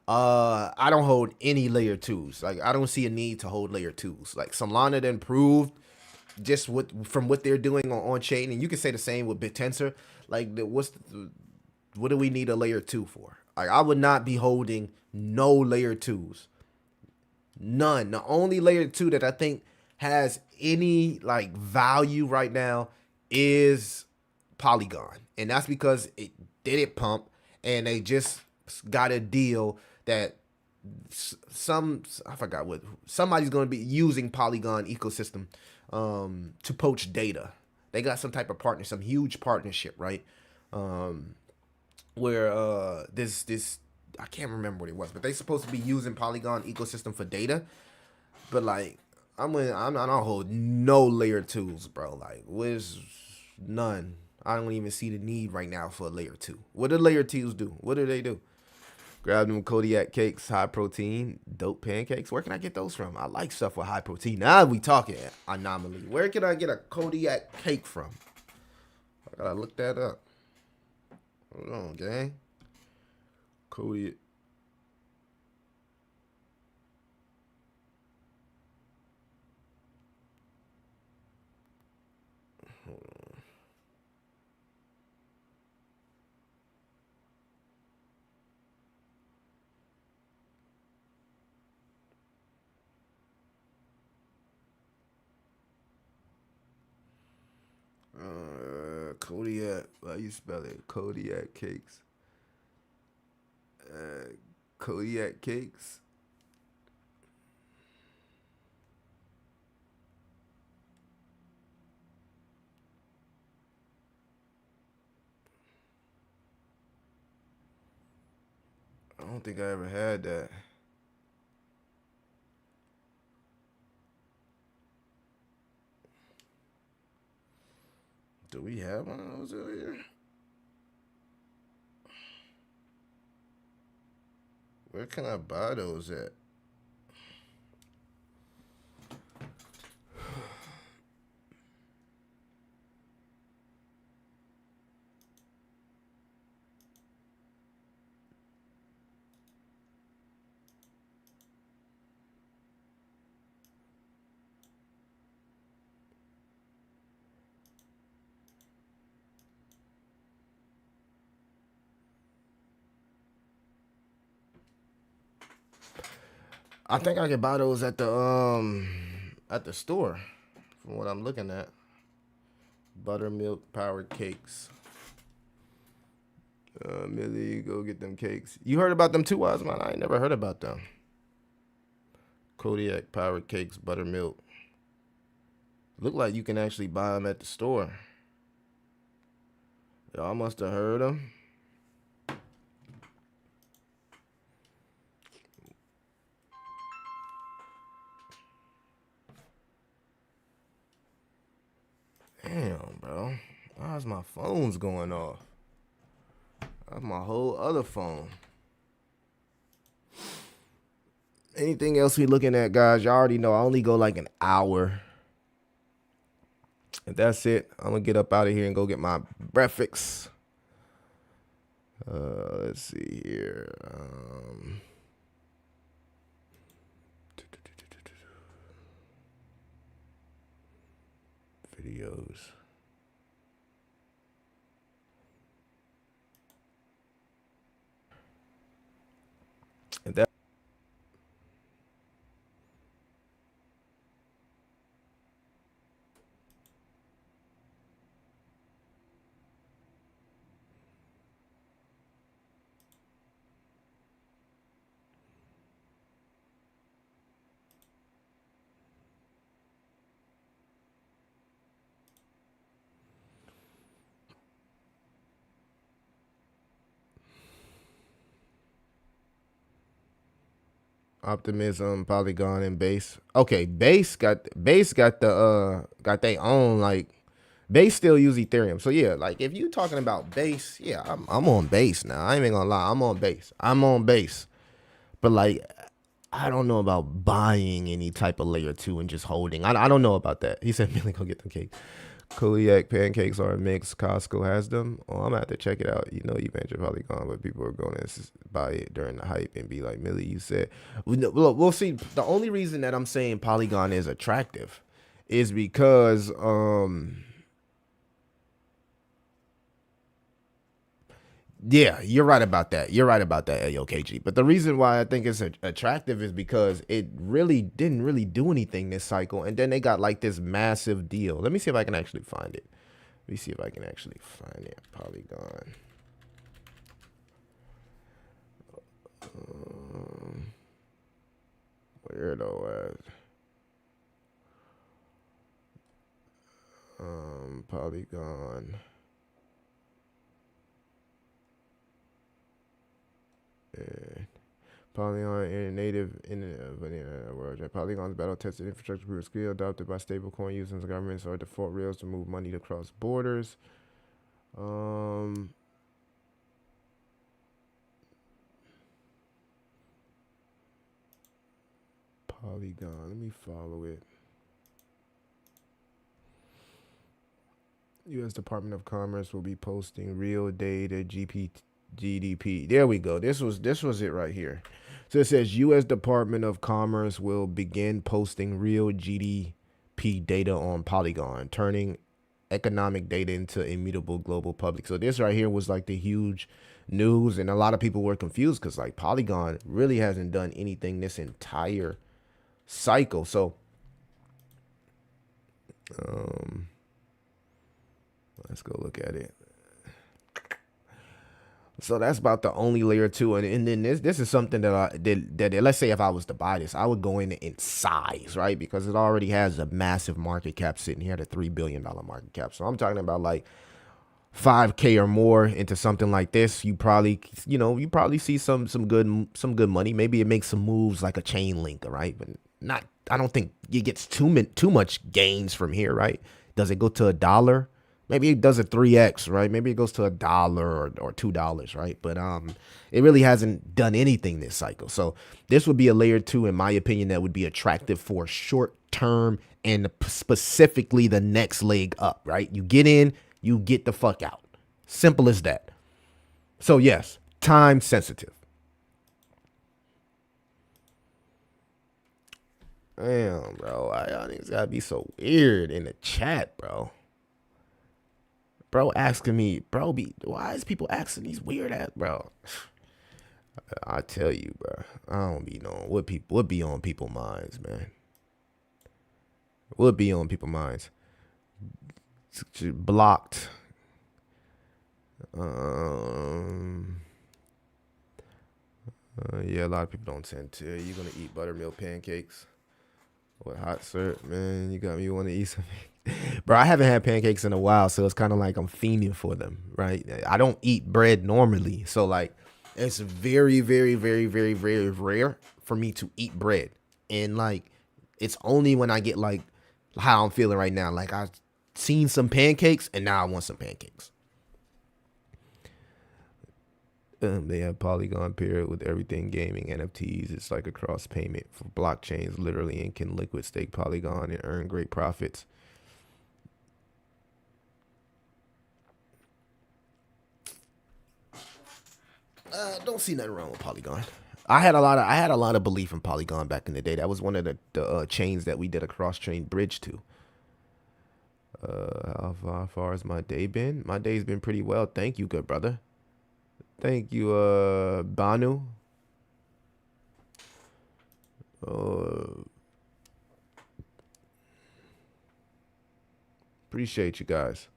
I don't hold any layer twos. Like, I don't see a need to hold layer twos. Like, Solana then proved just from what they're doing on chain, and you can say the same with Bitensor. Like, what do we need a layer two for? Like, I would not be holding no layer twos. None. The only layer two that I think has any like value right now is Polygon, and that's because it didn't pump, and they just got a deal that I forgot what, somebody's going to be using Polygon ecosystem to poach data. They got some type of partner, some huge partnership, right? Where this I can't remember what it was, but they supposed to be using Polygon ecosystem for data. But like, I'm not on hold no layer twos, bro. Like, where's none? I don't even see the need right now for a layer two. What do layer twos do? What do they do? Grab them Kodiak cakes, high protein, dope pancakes. Where can I get those from? I like stuff with high protein. Now we talking anomaly. Where can I get a Kodiak cake from? I gotta look that up. Hold on, gang. Kodiak. Kodiak. How you spell it? Kodiak cakes. Kodiak cakes. I don't think I ever had that. Do we have one of those over here? Where can I buy those at? I think I can buy those at the store, from what I'm looking at. Buttermilk powered cakes. Millie, go get them cakes. You heard about them too, Wise Man? I ain't never heard about them. Kodiak powered cakes, buttermilk. Look like you can actually buy them at the store. Y'all must have heard them. Damn, bro. Why's my phone's going off? That's my whole other phone. Anything else we looking at, guys? Y'all already know I only go like an hour. And that's it. I'm going to get up out of here and go get my breakfast. Let's see here. Videos. And that. Optimism, Polygon, and Base. Okay, Base got got their own, like, Base still use Ethereum. So yeah, like if you talking about Base, yeah, I'm on Base now. I ain't even gonna lie, I'm on Base. I'm on Base. But like I don't know about buying any type of layer two and just holding. I don't know about that. He said, Millie, go get them cakes. Kodiak pancakes are a mix. Costco has them. Oh, I'm gonna have to check it out. You know, you mentioned Polygon, but people are going to buy it during the hype and be like, Millie, you said. Look, we'll see. The only reason that I'm saying Polygon is attractive is because yeah, you're right about that. You're right about that, AOKG. But the reason why I think it's attractive is because it really didn't really do anything this cycle. And then they got like this massive deal. Let me see if I can actually find it. Let me see if I can actually find it. Polygon. Where though at? Polygon. Polygon in native in the world. Polygon's battle tested infrastructure proof of scale adopted by stablecoin users. Governments are default rails to move money across borders. Polygon. Let me follow it. U.S. Department of Commerce will be posting real data GDP. There we go. This was it right here. So it says U.S. Department of Commerce will begin posting real GDP data on Polygon, turning economic data into immutable global public. So this right here was like the huge news, and a lot of people were confused because like Polygon really hasn't done anything this entire cycle. So let's go look at it. So that's about the only layer 2, and then this is something that I did that let's say if I was to buy this, I would go in size, right? Because it already has a massive market cap sitting here at a $3 billion market cap. So I'm talking about like 5K or more into something like this. You probably see some good money. Maybe it makes some moves like a Chainlink, right? But not. I don't think it gets too much gains from here, right? Does it go to $1? Maybe it does a 3x, right? Maybe it goes to $1 or $2, right? But it really hasn't done anything this cycle. So this would be a layer 2, in my opinion, that would be attractive for short term and specifically the next leg up, right? You get in, you get the fuck out. Simple as that. So yes, time sensitive. Damn, bro. Y'all niggas gotta be so weird in the chat, bro. Bro asking me, why is people asking these weird ass, bro? I tell you, bro, I don't be knowing what be on people's minds, man. What be on people's minds? Blocked. Yeah, a lot of people don't tend to. You're gonna eat buttermilk pancakes with hot syrup, man. You got me want to eat something. Bro, I haven't had pancakes in a while, so it's kind of like I'm fiending for them, right? I don't eat bread normally, so like it's very, very, very, very, very rare for me to eat bread. And like it's only when I get like how I'm feeling right now. Like I've seen some pancakes and now I want some pancakes. They have Polygon period with everything gaming, NFTs. It's like a cross payment for blockchains, literally, and can liquid stake Polygon and earn great profits. Don't see nothing wrong with Polygon. I had a lot of belief in Polygon back in the day. That was one of the chains that we did a cross chain bridge to. How far has my day been? My day's been pretty well. Thank you, good brother. Thank you, Banu. Appreciate you guys.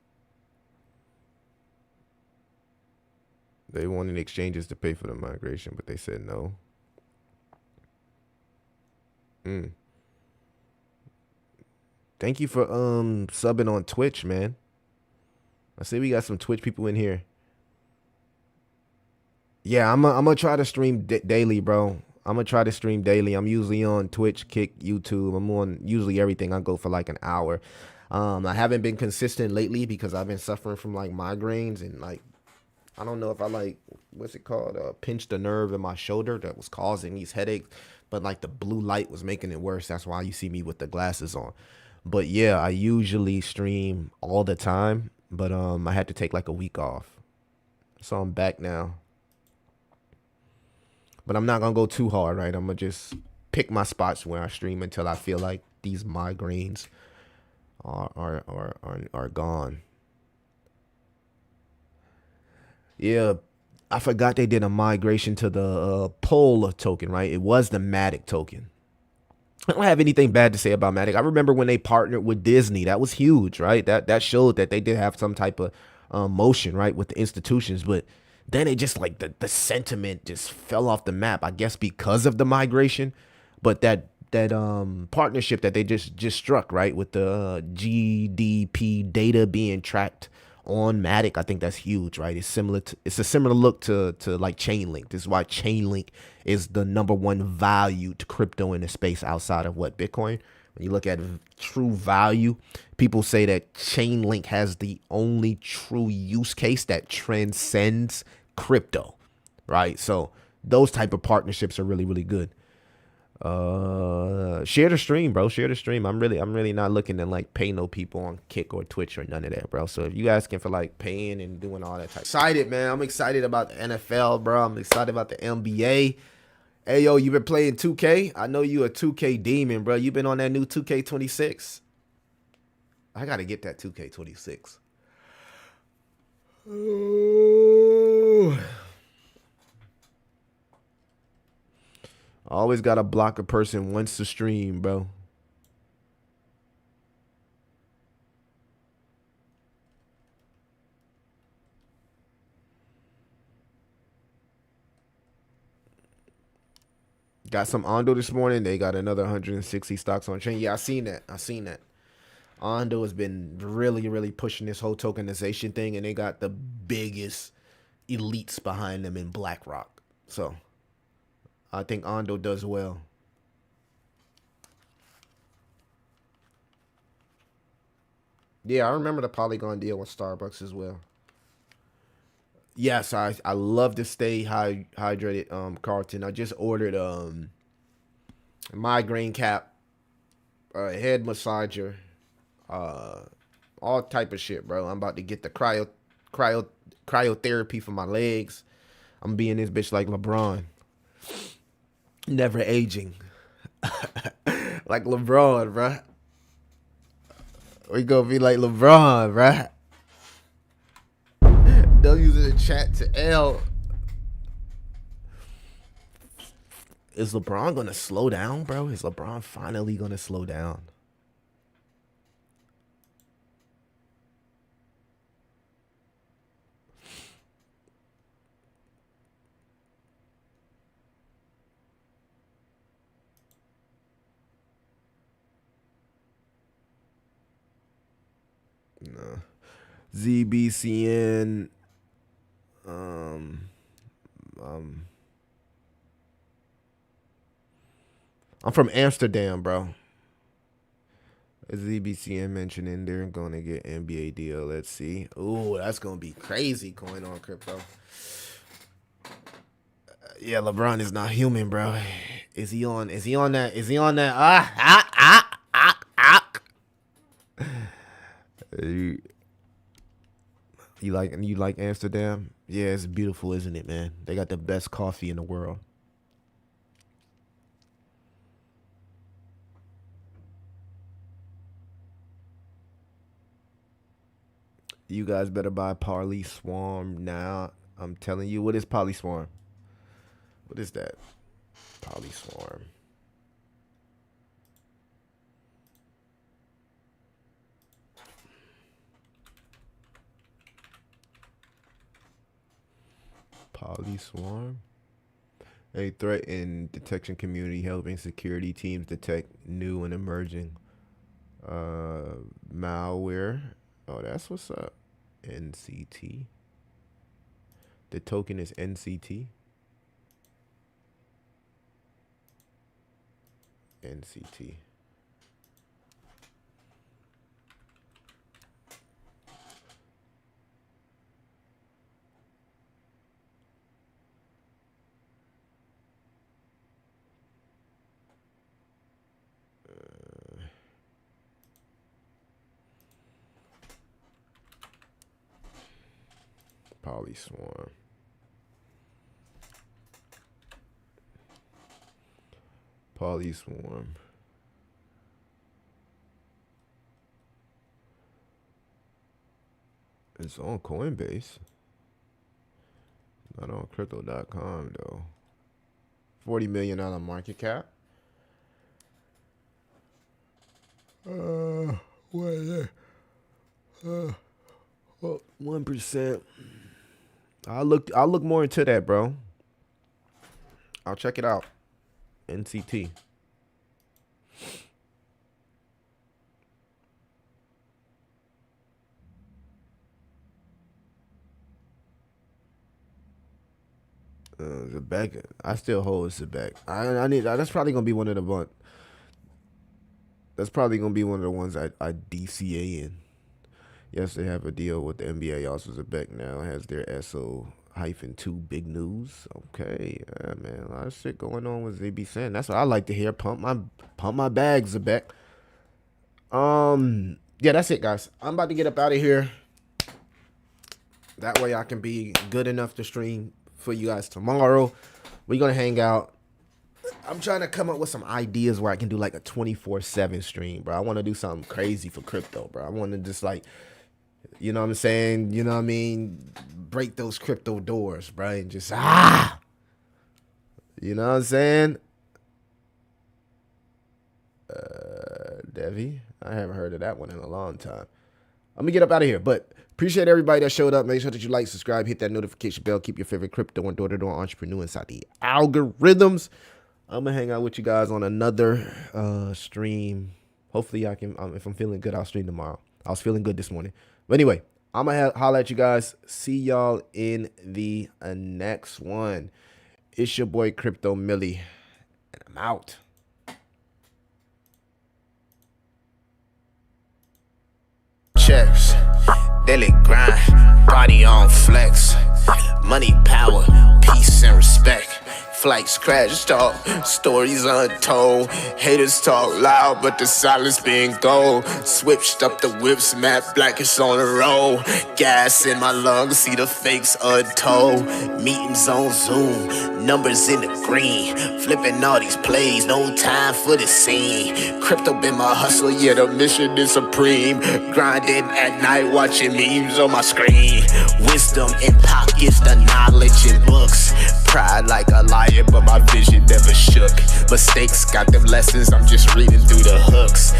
They wanted exchanges to pay for the migration, but they said no. Thank you for subbing on Twitch, man. I see we got some Twitch people in here. Yeah, I'm gonna try to stream daily, bro. I'm gonna try to stream daily. I'm usually on Twitch, Kick, YouTube. I'm on usually everything. I go for like an hour. I haven't been consistent lately because I've been suffering from like migraines and like I don't know if I like what's it called? Pinched a nerve in my shoulder that was causing these headaches, but like the blue light was making it worse. That's why you see me with the glasses on. But yeah, I usually stream all the time, but I had to take like a week off, so I'm back now. But I'm not gonna go too hard, right? I'm gonna just pick my spots where I stream until I feel like these migraines are gone. Yeah, I forgot they did a migration to the Pol token, right? It was the Matic token. I don't have anything bad to say about Matic. I remember when they partnered with Disney. That was huge, right? That showed that they did have some type of motion, right, with the institutions. But then it just like the sentiment just fell off the map, I guess because of the migration. But that partnership that they just struck, right, with the GDP data being tracked on Matic, I think that's huge, right? It's a similar look to like Chainlink. This is why Chainlink is the #1 valued crypto in the space outside of what Bitcoin. When you look at true value, people say that Chainlink has the only true use case that transcends crypto, right? So those type of partnerships are really, really good. Share the stream, bro. Share the stream. I'm really not looking to like pay no people on Kick or Twitch or none of that, bro. So if you asking for like paying and doing all that type, excited, man. I'm excited about the NFL, bro. I'm excited about the NBA. Hey, yo, you been playing 2K? I know you a 2K demon, bro. You been on that new 2K26? I gotta get that 2K26. Ooh. I always gotta block a person once to stream, bro. Got some Ondo this morning. They got another 160 stocks on chain. Yeah, I seen that. Ondo has been really, really pushing this whole tokenization thing, and they got the biggest elites behind them in BlackRock. So I think Ondo does well. Yeah, I remember the Polygon deal with Starbucks as well. Yes, I love to stay hydrated, Carlton. I just ordered migraine cap, head massager, all type of shit, bro. I'm about to get the cryotherapy for my legs. I'm being this bitch like LeBron. Never aging. Like LeBron, bro. We gonna be like LeBron, bro. Don't use it in chat to L. Is LeBron gonna slow down, bro? Is LeBron finally gonna slow down? No. ZBCN. I'm from Amsterdam, bro. ZBCN mentioning they're gonna get NBA deal. Let's see. Ooh, that's gonna be crazy going on crypto. Yeah, LeBron is not human, bro. Is he on that? You like Amsterdam? Yeah, it's beautiful, isn't it, man? They got the best coffee in the world. You guys better buy Parley Swarm now. I'm telling you, what is Parley Swarm? What is that? Parley Swarm. Parley Swarm. A threat in detection community helping security teams detect new and emerging malware. Oh, that's what's up. NCT. The token is NCT. NCT. Parley Swarm. Parley Swarm. It's on Coinbase. Not on crypto.com though. $40 million market cap. What is it? Well, 1%. I'll look more into that, bro. I'll check it out. NCT. Zebek, I still hold Zebek. I need. That's probably gonna be one of the That's probably gonna be one of the ones I DCA in. Yes, they have a deal with the NBA. Also, Zebek now has their SO-2 big news. Okay, yeah, man, a lot of shit going on with ZB Sen. That's what I like to hear. Pump my bags, Zebek. Yeah, that's it, guys. I'm about to get up out of here. That way I can be good enough to stream for you guys tomorrow. We're gonna hang out. I'm trying to come up with some ideas where I can do like a 24/7 stream, bro. I want to do something crazy for crypto, bro. I want to just like, you know what I'm saying? You know what I mean? Break those crypto doors, bro, and just you know what I'm saying? Devi, I haven't heard of that one in a long time. I'm gonna get up out of here, but appreciate everybody that showed up. Make sure that you like, subscribe, hit that notification bell, keep your favorite crypto and door-to-door entrepreneur inside the algorithms. I'm gonna hang out with you guys on another stream. Hopefully I can, if I'm feeling good, I'll stream tomorrow. I was feeling good this morning. But anyway, I'm gonna holler at you guys. See y'all in the next one. It's your boy Crypto Millie, and I'm out. Checks, daily grind, body on flex, money, power, peace and respect. Flights crash talk, stories untold. Haters talk loud, but the silence being gold. Switched up the whips, matte blackish on the road. Gas in my lungs, see the fakes untold. Meetings on Zoom, numbers in the green. Flipping all these plays, no time for the scene. Crypto been my hustle, yeah, the mission is supreme. Grinding at night, watching memes on my screen. Wisdom in pockets, the knowledge in books. Pride like a liar, but my vision never shook. Mistakes got them lessons, I'm just reading through the hooks.